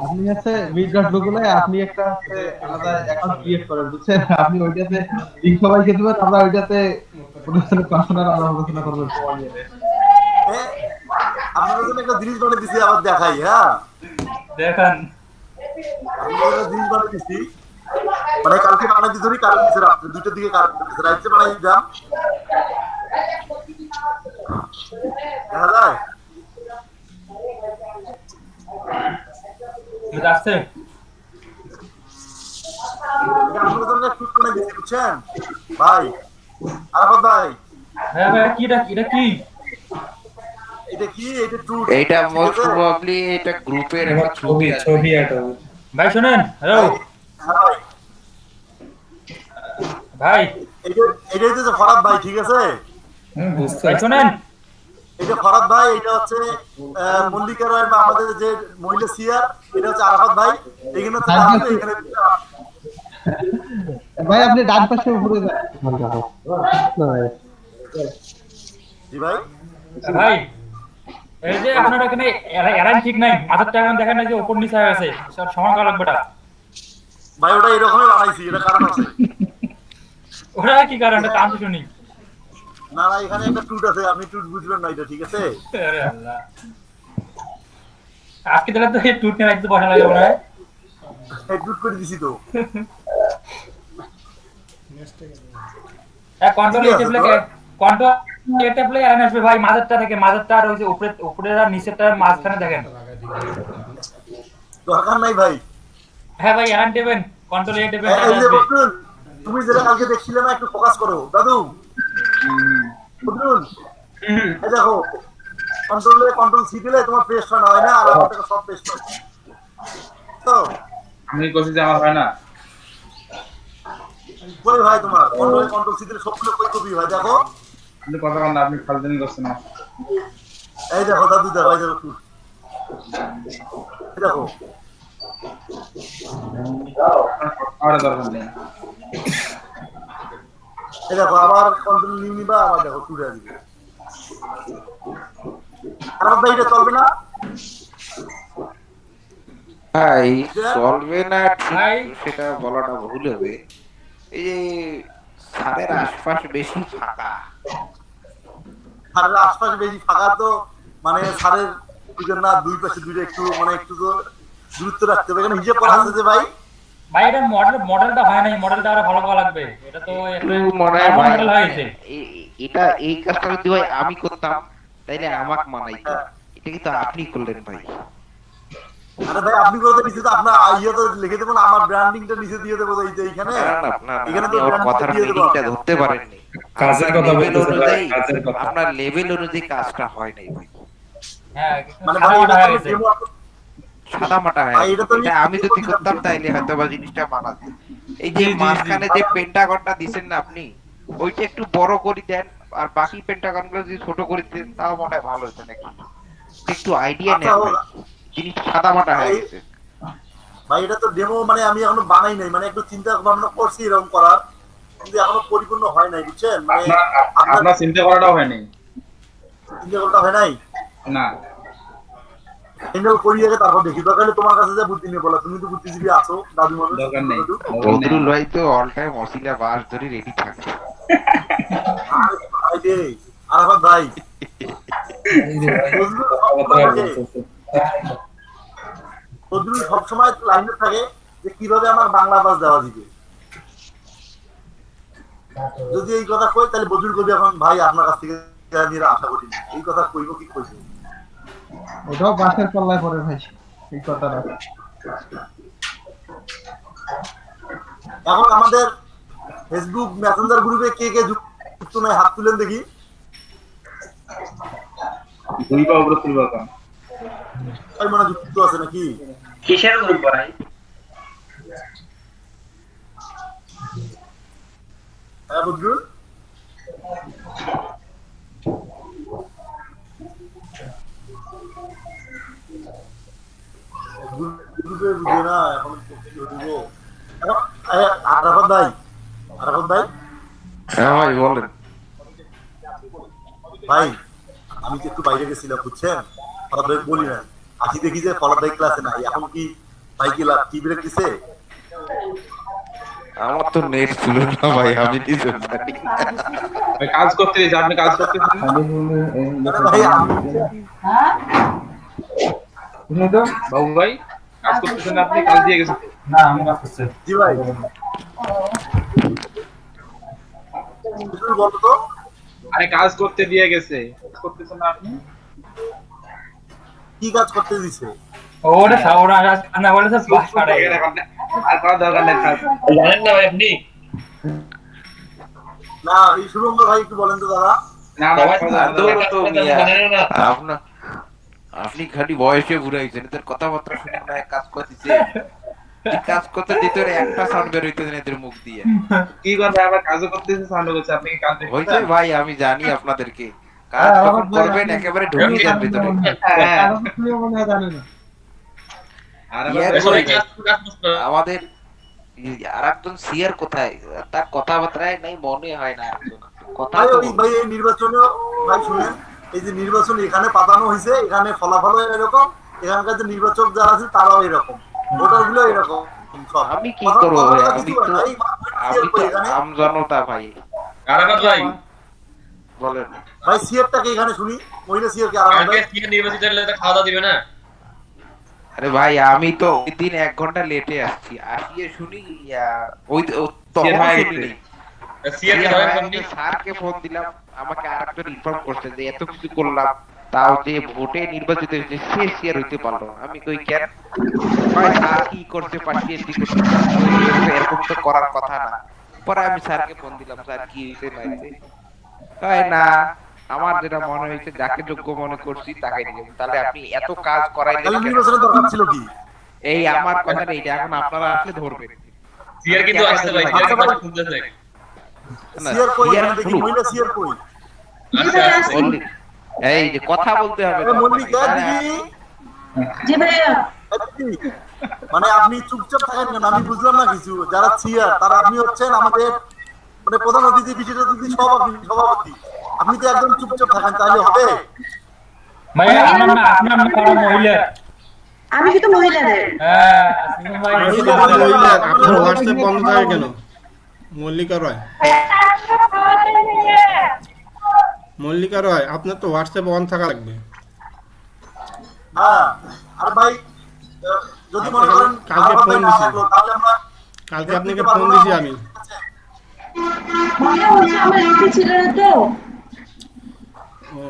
আপনি হচ্ছে মিডডট লোগুলো আপনি একটা আলাদা অ্যাকাউন্ট ক্রিয়েট করেন, বুঝছেন? আপনি ওইটাতে লিংক সবাইকে দিবেন, আমরা ওইটাতে পার্সোনাল আলোচনা করব। আপনাদের জন্য একটা জিনিস বানিয়ে দিছি, আবার দেখাই। হ্যাঁ দেখান। আমি একটা জিনিস বানিয়ে দিছি, মানে কালকে বানাই দিছি, কালকে দিছি রাত 2টার দিকে, কালকে রাতে বানাই দিলাম। দেখা যায় আছে বুঝছেন ভাই? আরাফাত ভাই, হ্যাঁ ভাই কি এটা কি এটা কি? এটা টুট, এটা মোস্ট প্রবাবলি এটা গ্রুপের একটা ছবি এটা। ভাই শুনেন, হ্যালো ভাই, এটাই তো ফরাদ ভাই, ঠিক আছে? ভাই শুনেন, এটা ফরাদ ভাই, এটা হচ্ছে মল্লিকা রয় বা আমাদের যে মহিলা সিয়ার, এটা হচ্ছে আরাফাত ভাই। এখানে ভাই আপনি ডান পাশে উপরে যান। জি ভাই, ভাই এই যে আপনার এখানে এরাইন ঠিক নাই, মাথার টাকা দেখেন না যে উপর নিচে হয়ে গেছে, সব সমান করা লাগবে। ভাই ওটা এরকমই বানাইছি, এটা কারণ আছে। ওরা কি কারণ এটা কাম শুনি না না, এখানে একটা টুট আছে, আপনি টুট বুঝবেন না এটা, ঠিক আছে? আরে আল্লাহ, আজকে তাহলে তো এই টুট নিয়ে একটু বসা লাগে মনে হয়। এই টুট করে দিছি তো। কন্ট্রোল এ টেপলে এরাইন আসবে ভাই, মাঝেরটা থেকে, মাঝেরটা আর ওই যে উপরে আর নিচেরটা মাঝখানে দেখেন। দরকার নাই ভাই। হ্যাঁ ভাই এরাইন টেপেন, কন্ট্রোল এ টেপেন। তুমি যেটা কালকে দেখছিলে না, একটু ফোকাস করো দাদু। বদরুল এই দেখো, কন্ট্রোল সি দিলে তোমার পেজ না হয় না, আর আমাদের সব পেজ হয়। তো আমি কোশিশ যে আমার হয় না। কই ভাই তোমার কন্ট্রোল সি দিলে সবগুলো কই কপি হয়? দেখো আপনি কথা বলেন না, আপনি ফালতুনি করছেন না। এই দেখো দাদু, দেখো এই দেখো, এই দেখো। আর দরকার নেই। এই দেখো আবার কন্ট্রোল নিউ নিবা, আবার দেখো টুরে দিবে। আর ভাই এটা চলবে না ভাই, চলবে না ভাই, সেটা বলাটা ভুল হবে। এই যে সারের আশপাশ বেশি ফাঁকা, সারের আশপাশ বেশি ফাঁকা, তো মানে সারের দুজন না, দুই পাশে দুইটা একটু মানে একটু তো দূরত্ব রাখতে হবে। এখানে হিসাব করা আছে যে ভাই এটা মডেলটা হয় নাই, মডেলটা আরো ভালো করা লাগবে। এটা তো একটা মডেল হয়েছে। এটা এই কাজটা যদি ভাই আমি করতাম তাইলে আমাকে মানাইতো, এটা কিন্তু আপনি করলেন ভাই। আরে ভাই আপনি করতে দিছি তো, আপনার ইয়া তো লিখে দেবেন, আমার ব্র্যান্ডিংটা নিচে দিয়ে দেবো এই যে এখানে। এখানে তো কথার মিনিংটা ধরতে পারেননি। কাজের কথা বলতেছেন, কাজের কথা। আপনার লেভেল অনুযায়ী কাজটা হয় নাই ভাই। হ্যাঁ মানে ভাই এটা সাদা মাটা হয়। এটা আমি যদি করতাম তাইলে হয়তো বা জিনিসটা মানাতো। এই যে মাঝখানে যে পেন্টাগনটা দিবেন না আপনি, ওইটা একটু বড় করে দেন, আর বাকি পেন্টাগনগুলো যদি ছোট করে দেন তাও মনে হয় ভালো হতো নাকি। একটু আইডিয়া নেন ভাই, জিনিস সাদামাটা হয়ে গেছে ভাই। এটা তো ডেমো, মানে আমি এখনো বানাই নাই, মানে একটু চিন্তা ভাবনা করছি এরকম করার, কিন্তু এখনো পরিপূর্ণ হয় নাই, বুঝছেন? মানে আপনার চিন্তা করাটাও হয়নি, চিন্তা করাটা হয় নাই না এটাও করি আগে, তারপর দেখি। দরকার হলে তোমার কাছে যা বুদ্ধি নিয়ে বলা, তুমি তো বুদ্ধিজীবী আছো, দাদু মানুষ। দরকার নেই। বদরুল ভাই তো অল টাইম অসিলা বাস ধরে রেডি থাকে। আরাফাত ভাই, বদরুল সবসময় লাইনে থাকে যে কিভাবে আমার বাংলা বাস দেওয়া দিবে। যদি এই কথা কই তাহলে বদরুল কবি এখন ভাই আপনার কাছ থেকে আশা করি এই কথা কইব কি কইব, ওটাও বাসের পাল্লায় পড়ে ভাই এই কথাটা। এখন আমাদের ফেসবুক মেসেঞ্জার গ্রুপে কে কে যুক্ত নয় হাত তুলেন দেখি। মানে যুক্ত আছে নাকি? কিসের গ্রুপ ভাই? হ্যাঁ বদরুল, গ্রুপে বুঝে না এখন। আরাফাত ভাই, আরাফাত ভাই, হ্যাঁ ভাই বলেন। ভাই আমি তো একটু বাইরে গেছিলাম, বুঝছেন? ফলাদ ভাই বলি না, আসি দেখি যে ফলাদ ভাই ক্লাসে নাই। এখন কি ভাই কি ব্রেক দিছে? আমার তো নেট ছিল না ভাই, আমি নিজে জানি। কাজ করতে দিয়েছে, আপনি কাজ করতেছেন বাবু ভাই, কাজ করতেছেন আপনি, কাজ দিয়ে গেছেন না আমি কাজ করছি। জি ভাই বলো তো। আরে কাজ করতে দিয়ে গেছে, করতেছেন না আপনি? কি কাজ করতে দিছে? ওরে সাওরা কাজ না বলে তো বাস পাড়ে আর করা দরকার নেই কাজ। জানেন না ভাই আপনি? না এই শুভঙ্কর ভাই একটু বলেন তো দাদা। না আপনি খালি বয়সে ঘুরাইছেন, এদের কথাবার্তা শুনে না কাজ করতেছে। কাজ করতে দিতে একটা সাউন্ড বের হইতে এদের মুখ দিয়ে। কি করবে আবার কাজও করতেছে, সাউন্ড হচ্ছে, আপনি কি কাজ দেখছেন? হইছে ভাই, আমি জানি আপনাদেরকে কাজ যখন করবেন একেবারে ঢুকে যান ভিতরে। আমাদের আরেকজন সিয়ার কোথায়, তার কথাবার্তায় নাই মনে হয় না কথা। ভাই এই নির্বাচনে ভাই শুনেন, এই যে নির্বাচন এখানে পাতানো হয়েছে, এখানে ফলাফল এরকম, এখানকার যে নির্বাচক যারা আছে তারাও এরকম, ভোটারগুলো এরকম। আমি কি করবো ভাই, আমি তো আমজনতা ভাই। আরাফাত ভাই বলেন ভাই, সিয়ারটাকে এখানে শুনি, মহিলা সিয়ার কে আরাফাত ভাই সিয়ার নির্বাচিত হলে খাওয়া দাওয়া দিবে না? আরে ভাই আমি তো ওই দিন 1 ঘন্টা লেটে আসছি, আসিয়ে শুনি ওই স্যারকে ফোন দিলাম, আমাকে আরেকজন ইনফর্ম করছে যে এত কিছু করলাম, তাও যে ভোটে নির্বাচিত হয়েছে সে সিয়ার হইতে পারলো। আমি কই কেন? স্যার কি করতে পারছি, এরকম তো করার কথা না। পরে আমি স্যারকে ফোন দিলাম, স্যার কি হয়েছে না হয়েছে? তাই না, আমার যেটা মনে হয়েছে যাকে যোগ্য মনে করছি তাকে দিলাম। তাহলে আপনি এত কাজ করাইলেন, নির্বাচনের দরকার ছিল কি? এই আমার কথা এইটা এখন আপনারা আসলে ধরবেন। সিয়ার কিন্তু আসছে ভাই, সিয়ার কিন্তু শুনতেছে। সিয়ার কই? দেখি মহিলা সিয়ার কই? এই যে কথা বলতে হবে। মল্লিকা দিদি, জি ভাইয়া। মানে আপনি চুপচাপ থাকেন কেন? আমি বুঝলাম না কিছু। যারা সিয়ার তারা, আপনি হচ্ছেন আমাদের মানে প্রধান অতিথি, বিশেষ অতিথি, সভাপতি। আপনি তো একদম চুপচাপ থাকেন, তাহলে হবে? ভাইয়া আপনার মহিলা, আমি শুধু মহিলাদের। হ্যাঁ আপনার হোয়াটসঅ্যাপ বন্ধ থাকে কেন? মল্লিকা রয়, মল্লিকা রয়, আপনার তো হোয়াটসঅ্যাপ অন থাকা লাগবে। হ্যাঁ আর ভাই যদি মনে করেন কালকে ফোন দিছি, কালকে আপনাকে ফোন দিছি আমি। আমার একটু ছিল না তো,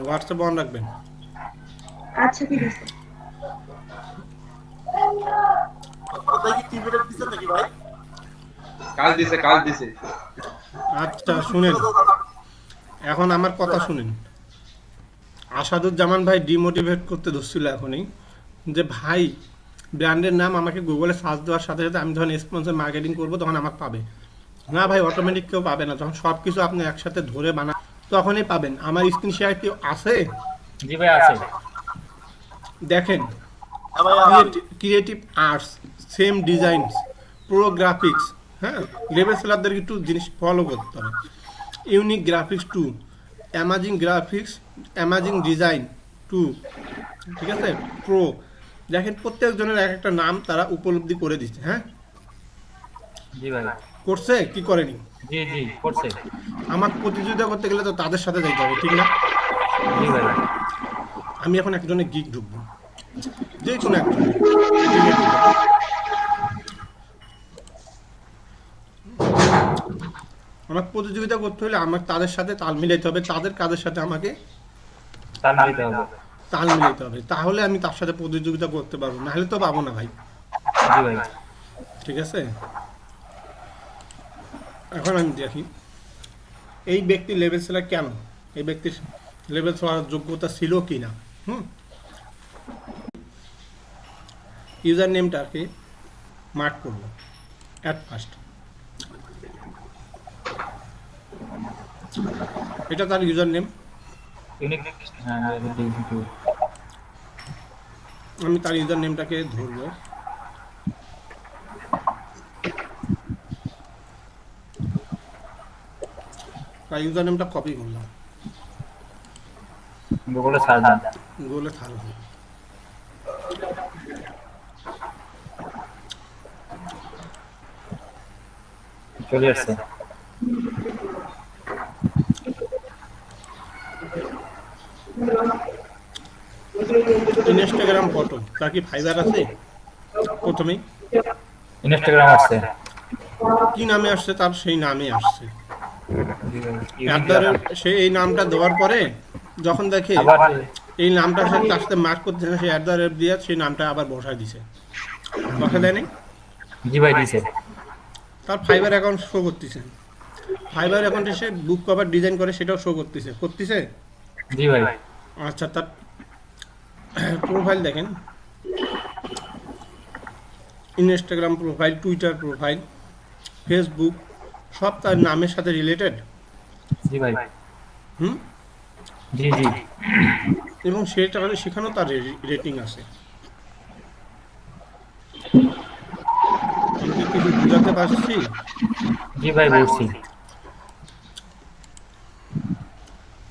হোয়াটসঅ্যাপ অন রাখবেন। আচ্ছা ঠিক আছে। কাল দিছে। আচ্ছা শুনেন, এখন আমার কথা শুনেন। আসাদুজ্জামান ভাই ডিমোটিভেট করতে ধরছিল এখনই যে ভাই ব্র্যান্ডের নাম আমাকে গুগলে সার্চ দেওয়ার সাথে সাথে আমি যখন স্পন্সর মার্কেটিং করব তখন আমাকে পাবে না ভাই, অটোমেটিক কেউ পাবে না। যখন সব কিছু আপনি একসাথে ধরে বানান তখনই পাবেন। আমার স্ক্রিন শেয়ার কি আছে? জি ভাই আছে। দেখেন, creative arts, same designs, pro graphics, হ্যাঁ, লেভেল সেলারদের একটু জিনিস ফলো করতে হবে। Unique graphics 2, amazing graphics, amazing design 2, ঠিক আছে, প্রো। দেখেন প্রত্যেকজনের এক একটা নাম তারা উপলব্ধি করে দিচ্ছে। হ্যাঁ জি ভাই করছে কি করেনি? জি জি করছে। আমার প্রতিযোগিতা করতে গেলে তো তাদের সাথে যাইতে হবে, ঠিক না? জি ভাই। আমি এখন একজনের গিগ ঢুকবো, যে কোনো একজন। আমার প্রতিযোগিতা করতে হলে আমার তাদের সাথে তাল মিলাইতে হবে, তাদের কাজের সাথে আমাকে তাল মিলাইতে হবে, তাল মিলাইতে হবে, তাহলে আমি তার সাথে প্রতিযোগিতা করতে পারবো, নাহলে তো পাবো না ভাই। জি ভাই ঠিক আছে। এখন আমি দেখি এই ব্যক্তি লেভেল সেলার কেন, এই ব্যক্তির লেভেল সেলার যোগ্যতা ছিল কি না। ইউজার নেমটাকে মার্ক করবো অ্যাট ফার্স্ট, এটা তার ইউজার নেম। আমি তার ইউজার নেমটাকে ধরবো, তার ইউজার নেমটা কপি করলাম, গুগলে সার্চ দেন, গুগলে সার্চ দেন। চলে আসছে। ইনস্টাগ্রাম ফটো, তার কি ফাইবার আছে? প্রথমেই ইনস্টাগ্রাম আসছে, কি নামে আসছে তার সেই নামে আসছে। সে এই নামটা দেওয়ার পরে যখন দেখে এই নামটা সে তার সাথে মার্ক করতে না, সে @ দিয়ে সেই নামটা আবার বসায় দিছে, বসা দেয়নি? জি ভাই দিছে। তার ফাইবার অ্যাকাউন্ট শো করতেছে, ফাইবার অ্যাকাউন্টে সে বুক কভার ডিজাইন করে সেটাও শো করতেছে। জি ভাই। আচ্ছা, তার প্রোফাইল দেখেন, Instagram profile, Twitter profile, Facebook, সব তার নামের সাথে রিলেটেড। জি ভাই। জি জি। এবং সেটা সেখানেও তার রেটিং আছে। আমি কি কিছু বুঝাতে পারছি? জি ভাই বলছি।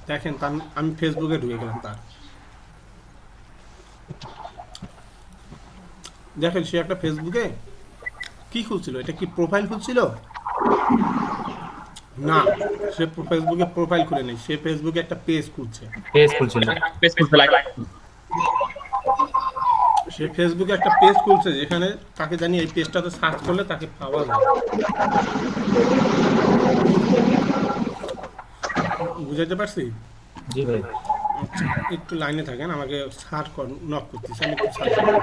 দেখেন তার, আমি ফেসবুকে ঢুকে গেলাম, তার দেখেন সে একটা ফেসবুকে কি খুলছিল, এটা কি প্রোফাইল খুলছিল? না, সে ফেসবুকে প্রোফাইল খুলে নেই, সে ফেসবুকে একটা পেজ খুলছে। সে ফেসবুকে একটা পেজ খুলছে যেখানে তাকে জানি এই পেজটাতে সার্চ করলে তাকে পাওয়া যায়। বুঝাইতে পারছি? জি ভাই। আচ্ছা, একটু লাইনে থাকেন, আমাকে সার্চ নক করতেছি, আমি একটু সার্চ করব।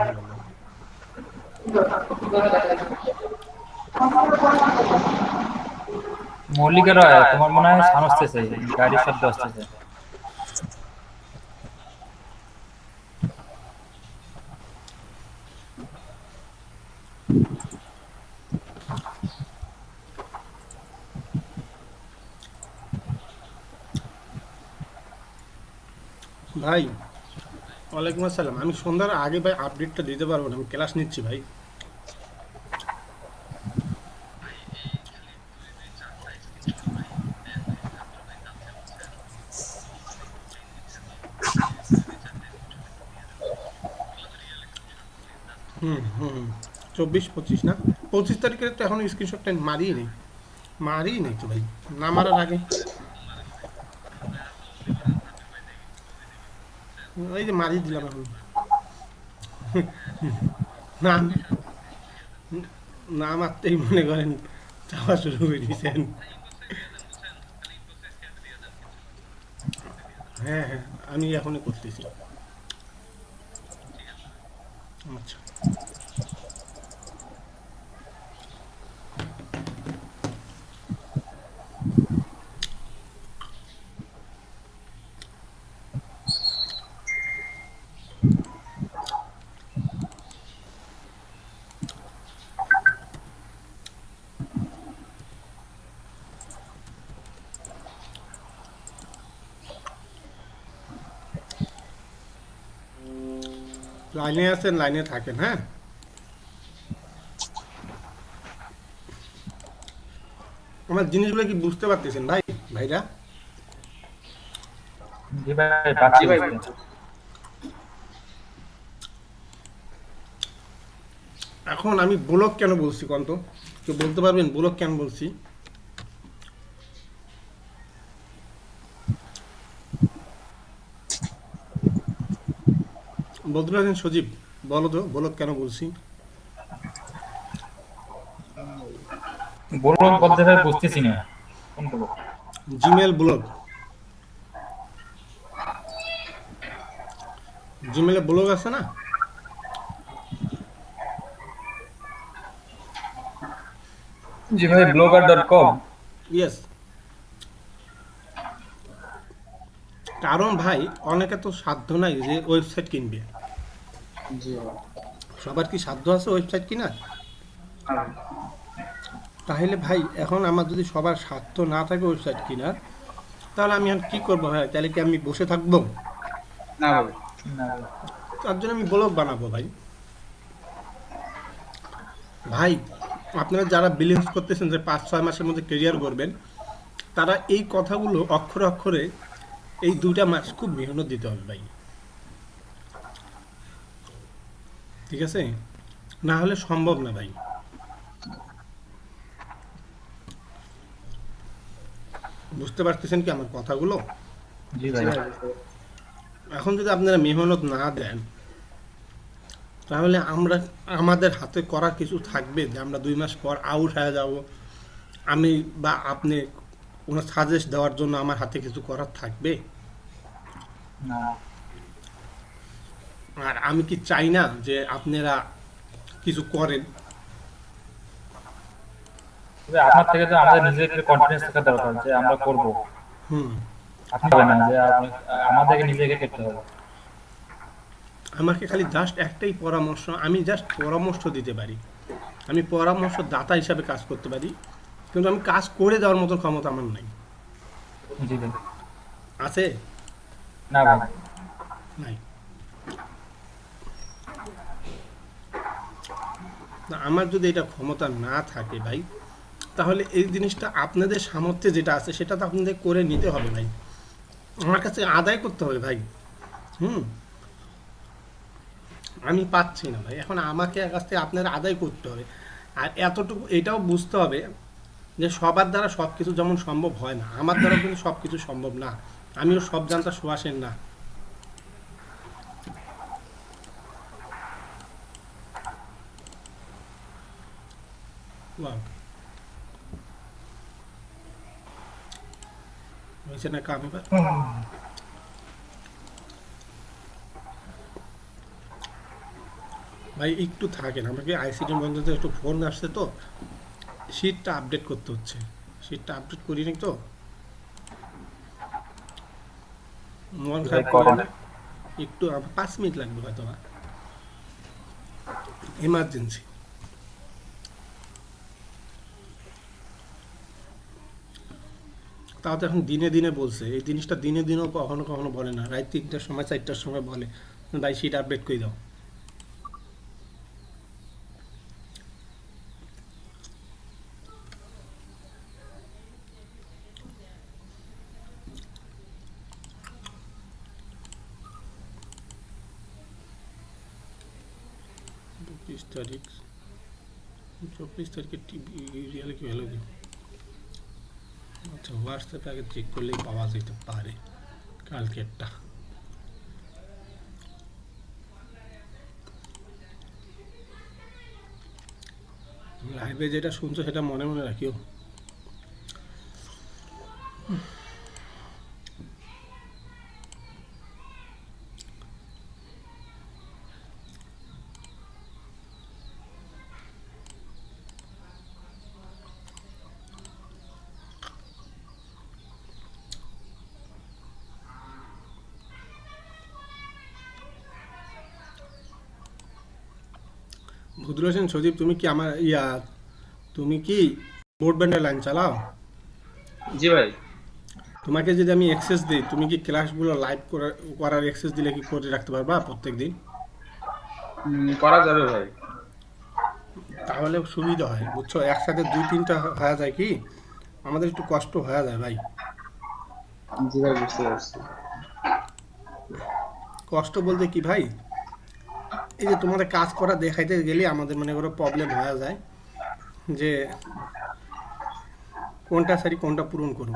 মল্লিকা রায়, তোমার মনে হয় সাউন্ড আসতেছে, গাড়ির শব্দ আসতেছে। ভাই ওয়ালাইকুম আসসালাম। আমি সন্ধ্যার আগে ভাই আপডেটটা দিতে পারবো না, আমি ক্লাস নিচ্ছি ভাই। হুম হুম 24-25 না, 25 তারিখে তো এখন স্ক্রিনশটটা মারিয়ে নেই তো ভাই, না মারার আগে এই যে মারিয়ে দিলাম এখন। না না মারতেই মনে করেন চাওয়া শুরু করে দিয়েছেন। হ্যাঁ হ্যাঁ, আমি এখনই করতেছি। আচ্ছা, লাইনে আছেন, লাইনে থাকেন। হ্যাঁ, আমার জিনিসগুলো কি বুঝতে পারতেছেন ভাই? ভাইরা জি ভাই, পাচ্ছি ভাই। এখন আমি ব্লক কেন বলছি কন্ত, কেউ বলতে পারবেন ব্লক কেন বলছি? বলতে পারছেন সজীব, বলো তো ব্লক কেন বলছি? বলুন, বলতে ভাই বুঝতেছি না কোন বলুন। জিমেল ব্লগ, জিমেলে ব্লগ আছে না? জি ভাই, blogger.com। ইয়েস। কারণ ভাই অনেকে তো সাধ্য নাই যে ওয়েবসাইট কিনবে। সবার কি সাধ্য আছে ওয়েবসাইট কিনা? তাহলে ভাই এখন আমার যদি সবার সাধ্য না থাকে ওয়েবসাইট কিনার, তাহলে আমি আর কি করবো ভাই? তাহলে কি আমি বসে থাকবো? না তার জন্য আমি ব্লগ বানাবো ভাই। ভাই আপনারা যারা বিলিংস করতেছেন যে 5-6 মাসের মধ্যে ক্যারিয়ার করবেন, তারা এই কথাগুলো অক্ষরে অক্ষরে এই 2টা মাস খুব মেহনত দিতে হবে ভাই, ঠিক আছে? না হলে সম্ভব না ভাই। বুঝতে পারতেছেন কি আমার কথাগুলো? জি ভাই। এখন যদি আপনারা মেহনত না দেন, তাহলে আমাদের হাতে করার কিছু থাকবে যে আমরা 2 মাস পর আউট হয়ে যাব? আমি বা আপনি কোনো সাজেস্ট দেওয়ার জন্য আমার হাতে কিছু করার থাকবে না? আর আমি কি চাই না যে আপনারা কিছু করেন? আপনার থেকে তো আমাদের নিজেদের কনফিডেন্স থাকা দরকার যে আমরা করব। আপনি বলেন না যে আমাদেরকে নিজেকে করতে হবে। আমাকে খালি জাস্ট একটাই পরামর্শ, আমি জাস্ট পরামর্শ দিতে পারি, আমি পরামর্শ দাতা হিসাবে কাজ করতে পারি, কিন্তু আমি কাজ করে দেওয়ার মতো ক্ষমতা আমার নাই। জি ভাই। আছে? না ভাই, নাই। আমার যদি এটা ক্ষমতা না থাকে ভাই, তাহলে এই জিনিসটা আপনাদের সামর্থ্যে যেটা আছে সেটা তো আপনাদের করে নিতে হবে ভাই, আমার কাছে আদায় করতে হবে ভাই। আমি পাচ্ছি না ভাই, এখন আমাকে কাছ থেকে আপনারা আদায় করতে হবে। আর এতটুকু এটাও বুঝতে হবে যে সবার দ্বারা সব কিছু যেমন সম্ভব হয় না, আমার দ্বারা কিন্তু সব কিছু সম্ভব না। আমিও সব জানতা সুহাসের না। হয়েছে না কাম এবার? ভাই একটু থাকেন, আমাকে আইসিটি বন্ধ থেকে একটু ফোন আসছে তো, শীটটা আপডেট করতে হচ্ছে, শীটটা আপডেট করিনি তো। মন খারাপ করবেন না, একটু 5 মিনিট লাগবে হয়তো না, এমার্জেন্সি। তাও তো এখন দিনে দিনে বলছে, এই জিনিসটা দিনে দিনেও কখনো কখনো বলে না, রাত 3টার সময় 4টার সময় বলে ভাই শীট আপডেট করে দাও। তারিখ 24 তারিখে রিয়ালে কি হলো? আচ্ছা, হোয়াটসঅ্যাপে আগে চেক করলেই পাওয়া যেতে পারে কালকেরটা। লাইভে যেটা শুনছো সেটা মনে মনে রাখিও। বদরুল হোসেন সজীব, তুমি কি আমার তুমি কি ব্রডব্যান্ডের লাইন চালাও? জি ভাই। তোমাকে যদি আমি অ্যাক্সেস দিই, তুমি কি ক্লাসগুলো লাইভ করার অ্যাক্সেস দিলে কি করে রাখতে পারবা প্রত্যেক দিন? করা যাবে ভাই। তাহলে সুবিধা হয়, বুঝছো, একসাথে 2-3টা হয়ে যায় কি আমাদের একটু কষ্ট হয়ে যায় ভাই। জি ভাই, বুঝতে পারছি। কষ্ট বলতে কি ভাই, এই যে তোমাদের কাজ করা দেখাইতে গেলে আমাদের মনে করো প্রবলেম হয়ে যায় যে কোনটা সারি কোনটা পূরণ করব,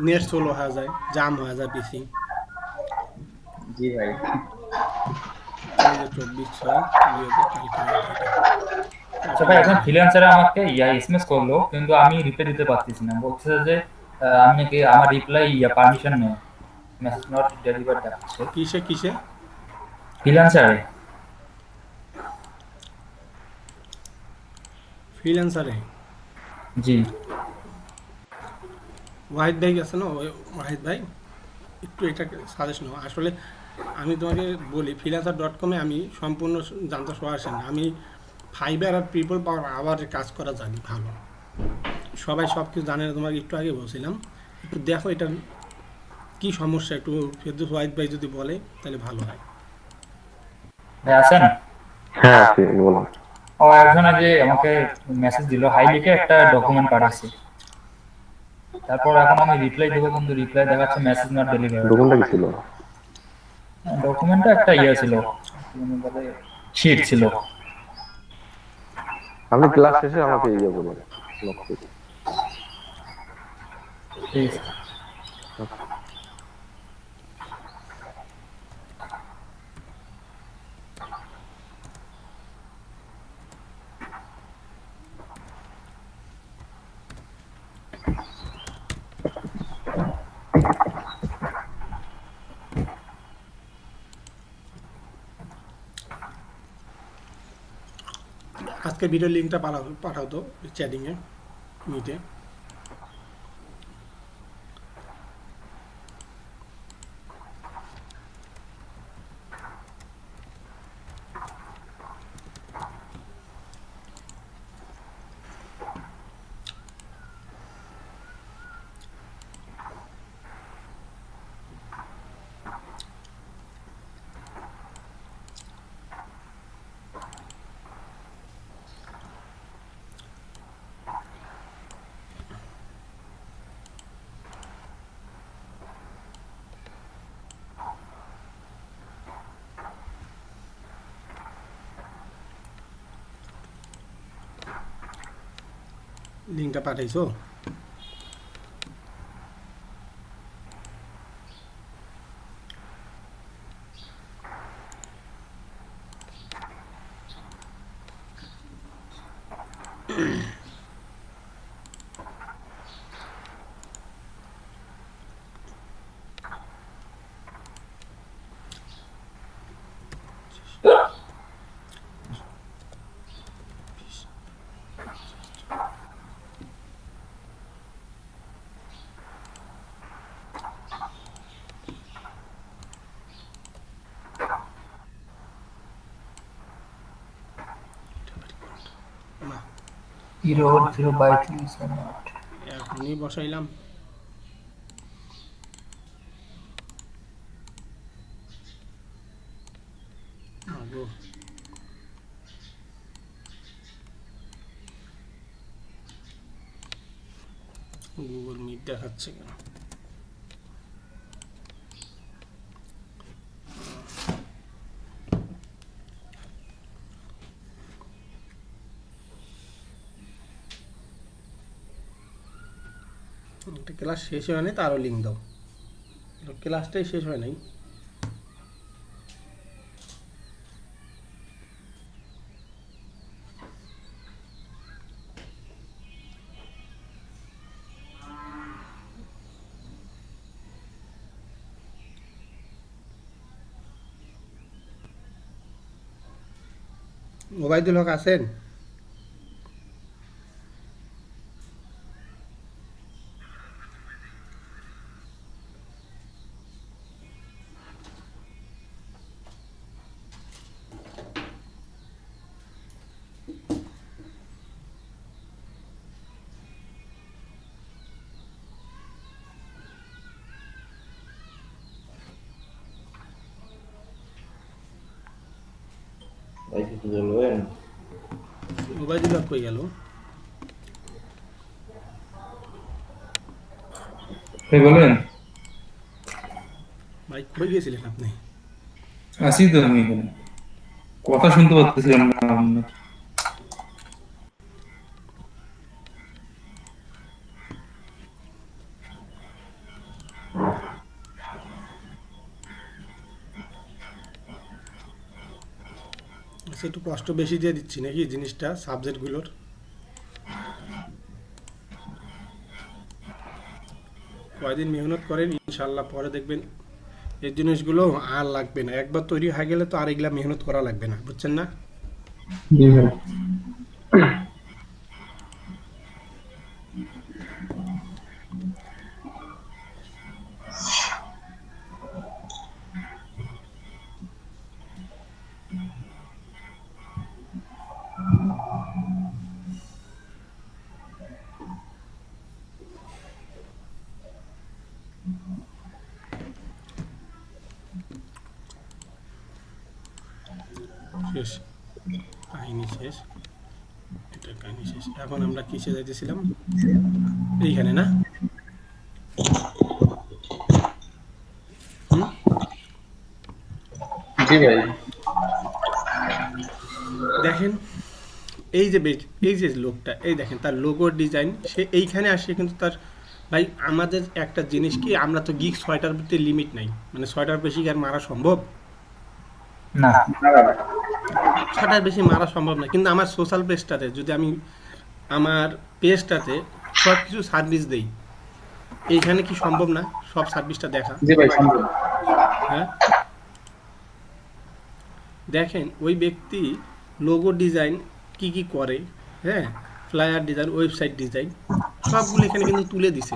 নেট স্লো হয়ে যায়, জাম হয়ে যায় পিসি। জি ভাই। এই যে 24/6 কালকে এটা। আচ্ছা ভাই, এখন ফ্রিল্যান্সারে আমাকে এসএমএস করলো, কিন্তু আমি রিপ্লাই দিতে পারতেছি না। বলছে যে আমি নাকি আমার রিপ্লাই পারমিশন নেই, মেসেজ নট ডেলিভার দেখাচ্ছে। কিসে ফ্রিল্যান্সারে। ফ্রিল্যান্সারে জি। ওয়াহিদ ভাই আছে না, ওয়াহিদ ভাই একটু এটাকে সাজেস্ট নাও। আসলে আমি তোমাকে বলি, freelancer.com-এ আমি সম্পূর্ণ জানতে আসেন না, আমি ফাইবার আর পিপল পাওয়ার আবার কাজ করা জানি ভালো। সবাই সব কিছু জানে না, তোমাকে একটু আগে বলছিলাম। একটু দেখো এটা কি সমস্যা, একটু ফেরদৌস ওয়াহিদ ভাই যদি বলে তাহলে ভালো হয়। ভাই আছেন? হ্যাঁ আছি, বলুন। ও একজন আগে আমাকে মেসেজ দিল, হাই লিখে একটা ডকুমেন্ট পাঠাইছে। তারপর এখন আমি রিপ্লাই দেবো, কিন্তু রিপ্লাই দেখাচ্ছে মেসেজ নট ডেলিভার। ডকুমেন্টটা কি ছিল? ডকুমেন্টটা একটা ছিল, শিট ছিল। আপনি ক্লাস শেষে আমাকে করবেন, নক করুন। ঠিক আছে। আজকে ভিডিও লিঙ্কটা পাঠাও তো চ্যাটিংয়ে, মিটে। লিঙ্কটা পাঠাইছো? এখনই বসাইলাম। গুগল মিট দেখাচ্ছে কেন? একটা ক্লাস শেষ হয় নাই, তারও লিঙ্ক দাও। ক্লাসটাই শেষ হয় নাই। ওবায়দুল হক আছেন? ভাই কিছু বলবেন? ওবায়দুল্লাহ কই গেল? ভাই বলেন। ভাই কই গেছিলেন আপনি? আসি তো আমি এখানে, কথা শুনতে পাচ্ছিলাম না আপনার। একটু কষ্ট বেশি দিয়ে দিচ্ছি নাকি জিনিসটা, সাবজেক্টগুলোর? কয়দিন মেহনত করেন, ইনশাল্লাহ পরে দেখবেন এই জিনিসগুলো আর লাগবে না। একবার তৈরি হয়ে গেলে তো আর এগুলা মেহনত করা লাগবে না, বুঝছেন না? জি ভাই। শেষ কাহিনী শেষ, এটা কাহিনী শেষ। এখন আমরা কিসে যাইতেছিলাম? এইখানে না? জি ভাই। দেখেন এই যে লোকটা, এই দেখেন তার লোগোর ডিজাইন, সে এইখানে আসে কিন্তু তার ভাই আমাদের একটা জিনিস কি, আমরা তো গিগ 6টার ভিতরে লিমিট নাই, মানে 6টার বেশি আর মারা সম্ভব না, 6টার বেশি মারা সম্ভব না। কিন্তু আমার সোশ্যাল পেজটাতে যদি আমি আমার পেজটাতে সব কিছু সার্ভিস দেই, এইখানে কি সম্ভব না সব সার্ভিসটা দেখা? জি ভাই সম্ভব। হ্যাঁ দেখেন ওই ব্যক্তি লোগো ডিজাইন কি কি করে, হ্যাঁ ফ্লায়ার ডিজাইন, ওয়েবসাইট ডিজাইন, সবগুলো এখানে কিন্তু তুলে দিছে।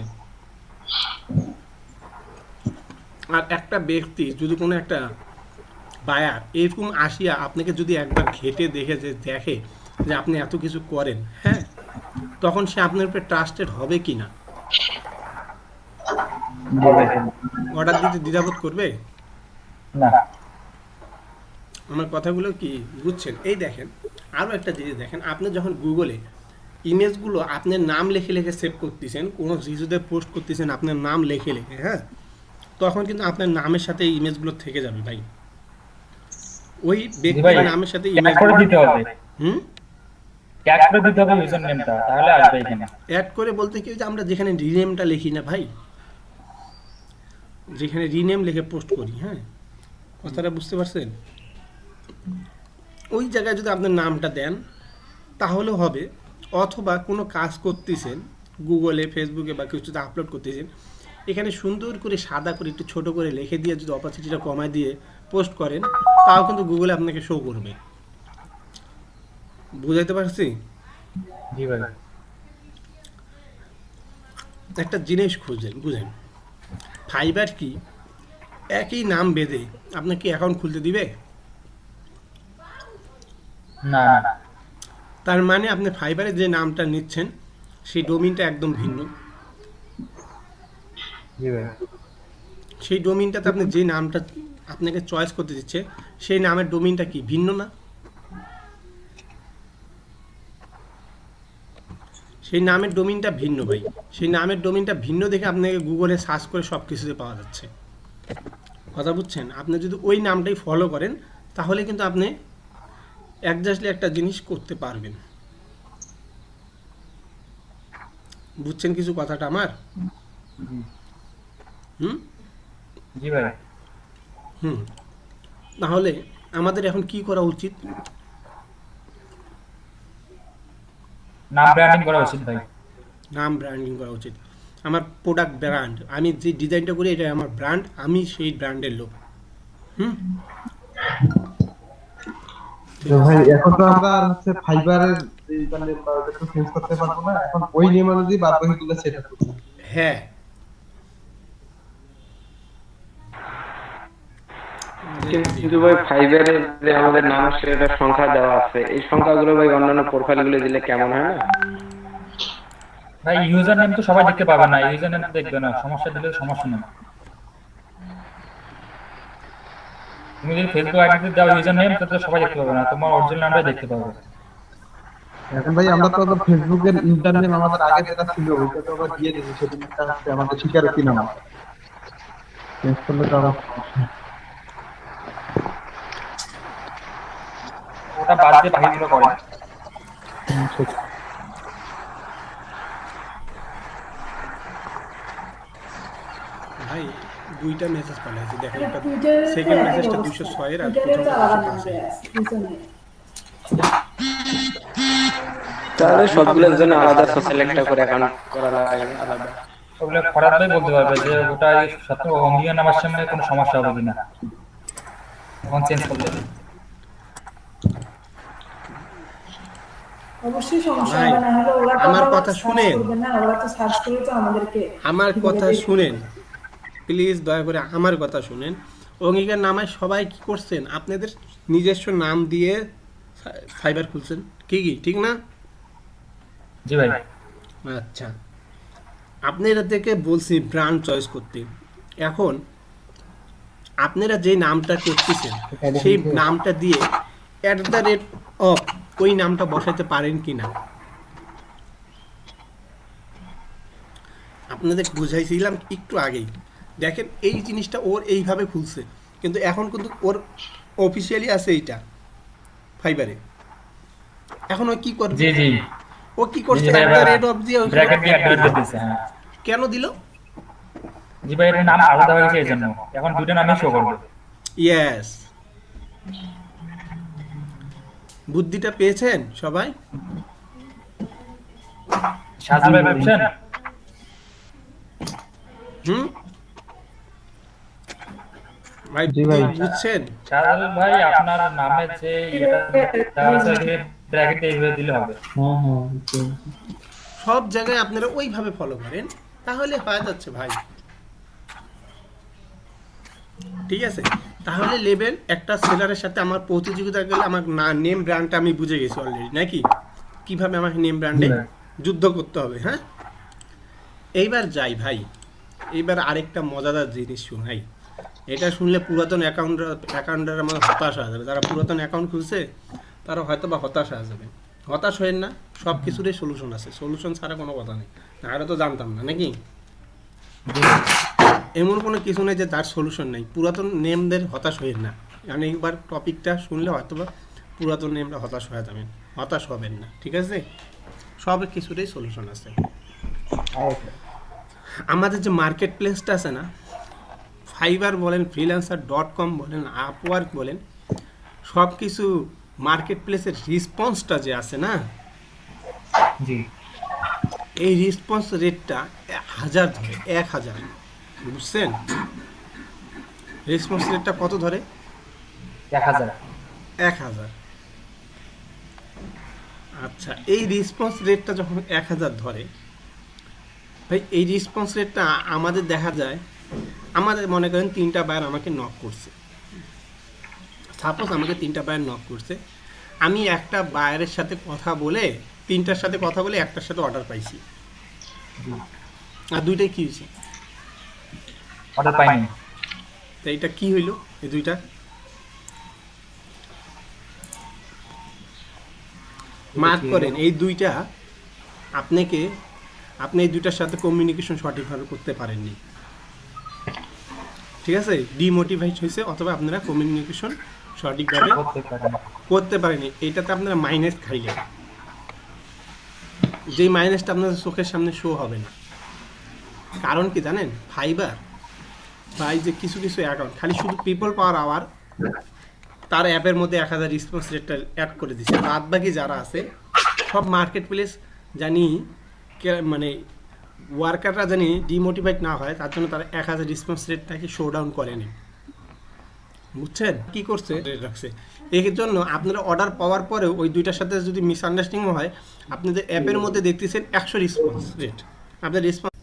আর একটা ব্যক্তি যদি কোনো একটা বায়ার এরকম আসিয়া আপনাকে যদি একবার ঘেটে দেখে যে আপনি এত কিছু করেন, হ্যাঁ তখন সে আপনার উপরে ট্রাস্টেড হবে কি না? অর্ডার দিতে দ্বিধাবোধ করবে না। আমার কথাগুলো কি বুঝছেন? এই দেখেন আরও একটা জিনিস দেখেন, আপনি যখন গুগলে ইমেজগুলো আপনার নাম লিখে লিখে সেভ করতেছেন, কোনো কিছুতে পোস্ট করতেছেন আপনার নাম লিখে লিখে, হ্যাঁ তখন কিন্তু আপনার নামের সাথে ইমেজগুলো থেকে যাবে ভাই। ওই ব্যক্তির নামের সাথে ইমেজগুলো দিতে হবে। ট্যাগ করে দিতে হবে ইউজার নেমটা, তাহলে আসবে এখানে। অ্যাড করে বলতে কি যে আমরা যেখানে রিনেমটা লিখি না ভাই, যেখানে রিনেম লিখে পোস্ট করি, হ্যাঁ কথাটা বুঝতে পারছেন? ওই জায়গায় যদি আপনার নামটা দেন তাহলেও হবে। অথবা কোনো কাজ করতেছেন গুগলে, ফেসবুকে বা কিছুতে আপলোড করতেছেন, এখানে সুন্দর করে সাদা করে একটু ছোট করে লিখে দিয়ে যদি অপাসিটিটা কমায় দিয়ে পোস্ট করেন, তাও কিন্তু গুগলে আপনাকে শো করবে। বুঝাইতে পারছি? জি ভাই। একটা জিনিস বুঝেন, ফাইবার কি একই নাম বেঁধে আপনাকে অ্যাকাউন্ট খুলতে দিবে? না। তার মানে আপনি ফাইবারে যে নামটা নিচ্ছেন সেই ডোমিনটা একদম ভিন্ন। সেই ডোমিনটাতে আপনি যে নামটা আপনাকে চয়েস করতে দিচ্ছে সেই নামের ডোমিনটা কি ভিন্ন না? সেই নামের ডোমিনটা ভিন্ন ভাই। সেই নামের ডোমিনটা ভিন্ন দেখে আপনাকে গুগলে সার্চ করে সব কিছুতে পাওয়া যাচ্ছে। কথা বুঝছেন? আপনি যদি ওই নামটাই ফলো করেন তাহলে কিন্তু আপনি একজাস্টলি একটা জিনিস করতে পারবেন। বুঝছেন কিছু কথাটা আমার? জি ভাই। তাহলে আমাদের এখন কি করা উচিত? নাম ব্র্যান্ডিং করা উচিত ভাই। নাম ব্র্যান্ডিং করা উচিত। আমার প্রোডাক্ট ব্র্যান্ড, আমি যে ডিজাইনটা করি এটা আমার ব্র্যান্ড, আমি সেই ব্র্যান্ডের লোক। ভাই এখন তো আমরা হচ্ছে ফাইবারের মানে একটু চেঞ্জ করতে পারবো না, এখন ওই নিয়ম অনুযায়ী বাদ বাকিগুলো সেট আপ করব। হ্যাঁ কিন্তু ভাই ফাইবারে যে আমাদের নামের সেটা সংখ্যা দেওয়া আছে, এই সংখ্যাগুলো ভাই অন্যান্য প্রোফাইলগুলো দিলে কেমন হয় না ভাই? ইউজার নেম তো সবাই দেখতে পাবে না, ইউজার নেম দেখবে না, সমস্যা দিলে সমস্যা নেই। তুমি যদি ফেসবুক আইডিতে দাও ইউজার নেম তাহলে সবাই দেখতে পাবে না, তোমার অরিজিনাল নামটাই দেখতে পাবে। এখন ভাই আমরা তো ফেসবুকের ইন্টারনেম আমাদের আগে যেটা ছিল ওইটা তো আবার দিয়ে দিয়েছি, সেদিন একটা হচ্ছে আমাদের স্বীকারোক্তি নাম চেঞ্জ করলে তো আবার ওটা বাদ দিয়ে বাকিগুলো করে। ভাই দুইটা মেসেজ পাঠাইছি দেখেন, একটা সেকেন্ড মেসেজটা 206 এর আর প্রথমটা 205। তাহলে সবগুলোর জন্য আলাদা সোশ্যাল একটা করে অ্যাকাউন্ট করা লাগে আলাদা। ওগুলো ফরাদ ভাই বলতে পারবে যে ওটা সত্য অঙ্গীয় নামার সামনে কোনো সমস্যা হবে কিনা তখন চেঞ্জ করলে। অবশ্যই সমস্যা হবে, না হলে ওরা আমার কথা শুনেন, না ওরা তো সার্চ করে তো আমাদেরকে। আমার কথা শুনেন প্লিজ, দয়া করে আমার কথা শুনেন। অঙ্গীকার নামায় সবাই কি করছেন, আপনাদের নিজস্ব নাম দিয়ে ফাইবার খুলছেন, কি কি ঠিক না? জি ভাই। আচ্ছা, আপনারা থেকে বলছি ব্র্যান্ড চয়েস করতে। এখন আপনারা যে নামটা করতেছেন সেই নামটা দিয়ে @ ওই নামটা বসাইতে পারেন কিনা আপনাদের বুঝাইছিলাম একটু আগেই। দেখেন এই জিনিসটা ওর এইভাবে খুলছে, কিন্তু এখন কিন্তু ওর অফিসিয়ালি আছে এইটা ফাইবারে। এখন ও কি করবে? জি জি, ও কি করছে? @ দিয়ে ব্র্যাকেট দিয়ে অ্যাড দিতেছে। হ্যাঁ, কেন দিল? জি ভাই, এর নাম আলাদা হয়েছে এজন্য এখন দুটো নামই শো করবে। ইয়েস, বুদ্ধিটা পেয়েছেন সবাই? সাজু ভাই বুঝছেন? ভাই জি ভাই বুঝছেন? সাজু ভাই আপনার নামে যে এটা আছে ব্র্যাকেট দিয়ে দিলে হবে। হ্যাঁ হ্যাঁ, সব জায়গায় আপনারা ওইভাবে ফলো করেন তাহলে হয়ে যাচ্ছে ভাই, ঠিক আছে? তাহলে লেভেল একটা সেলারের সাথে আমার প্রতিযোগিতা গেলে আমার নেম ব্র্যান্ডটা আমি বুঝে গেছি অলরেডি, নাকি কিভাবে আমার নেম ব্র্যান্ডে যুদ্ধ করতে হবে। হ্যাঁ, এইবার যাই ভাই, এইবার আরেকটা মজাদার জিনিস শোনাই। এটা শুনলে পুরাতন অ্যাকাউন্টের আমার হতাশ হয়ে যাবে। যারা পুরাতন অ্যাকাউন্ট খুলছে তারা হয়তো বা হতাশ হয়ে যাবে। হতাশ হয়েন না, সব কিছুরই সলিউশন আছে, সলিউশন ছাড়া কোনো কথা নেই। আরও তো জানতাম না নাকি? এমন কোনো কিছু নেই যে তার সলিউশন নেই। পুরাতন নেমদের হতাশ হয়েন না, কারণ এইবার টপিকটা শুনলে হয়তো বা পুরাতন নেমরা হতাশ হয়ে যাবেন, হতাশ হবেন না, ঠিক আছে? সব কিছুরই সলিউশন আছে। আমাদের যে মার্কেট প্লেসটা আছে না, ফাইবার বলেন, freelancer.com বলেন, আপওয়ার্ক বলেন, সব কিছু মার্কেট প্লেসের রেসপন্সটা যে আছে না, জি, এই রেসপন্স রেটটা 1000 ধরে, 1000, বুঝছেন? রেসপন্স রেটটা কত ধরে? 1000। আচ্ছা, এই রেসপন্স রেটটা যখন 1000 ধরে ভাই, এই রেসপন্স রেটটা আমাদের দেখা যায়, আমাদের মনে করেন 3টা বায়ার আমাকে নক করছে, সাপোজ আমাকে 3টা বায়ার নক করছে, আমি একটা বায়ারের সাথে কথা বলে 3টার সাথে কথা বলে একটার সাথে অর্ডার পাইছি, আর দুইটাই কি হয়েছে? অর্ডার পাইনি। তো এইটা কি হইল? এই দুইটা মার্ক করেন। এই দুইটা আপনি এই দুইটার সাথে কমিউনিকেশন সঠিকভাবে করতে পারেননি, ঠিক আছে? ডিমোটিভেট হয়েছে, অথবা আপনারা কমিউনিকেশন সঠিকভাবে করতে পারেনি। এইটাতে আপনারা মাইনাস খাইলেন, যেই মাইনাসটা আপনাদের চোখের সামনে শো হবে না। কারণ কি জানেন? ফাইবার ভাই যে কিছু কিছু অ্যাকাউন্ট খালি শুধু পিপল পাওয়ার আওয়ার তার অ্যাপের মধ্যে 1000 রেসপন্স রেটটা অ্যাড করে দিচ্ছে, বাদ বাকি যারা আছে সব মার্কেট প্লেস জানি মানে ওয়ার্কাররা জানি ডিমোটিভেট না হয়, তার জন্য তারা 1000 রেসপন্স রেটটাকে শো ডাউন করেনি, বুঝছেন? কি করছে রাখছে। এর জন্য আপনারা অর্ডার পাওয়ার পরেও ওই দুইটার সাথে যদি মিসআন্ডারস্ট্যান্ডিং হয়, আপনাদের অ্যাপের মধ্যে দেখতেছেন 100 রেসপন্স রেট, আপনাদের রেসপন্স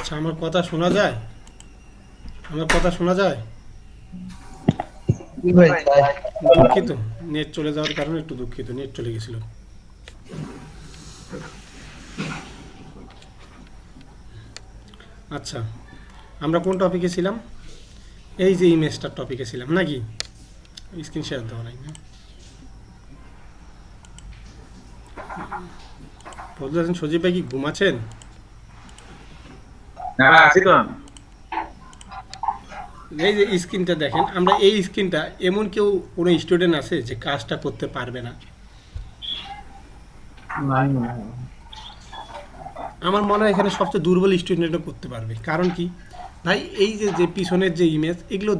আচ্ছা, আমার কথা শোনা যায়? আমার কথা শোনা যায়? দুঃখিত, নেট চলে যাওয়ার কারণে একটু দুঃখিত, নেট চলে গেছিল। আচ্ছা, আমরা কোন টপিকে ছিলাম? এই যে ইমেজটার টপিকে ছিলাম নাকি? স্ক্রিন শেয়ার দেওয়া নাই না? ফজলুল হাসান সজীব ভাই কি ঘুমাচ্ছেন? না, আছি তো। এই যে স্ক্রিনটা দেখেন, আমরা এই স্ক্রিনটা এমন কেউ কোনো স্টুডেন্ট আছে যে কাজটা করতে পারবে না? আমার মনে হয় এখানে সবচেয়ে দুর্বল স্টুডেন্টও করতে পারবে। কারণ কি ভাই, এই যে পিছনের যে ইমেজ, এগুলো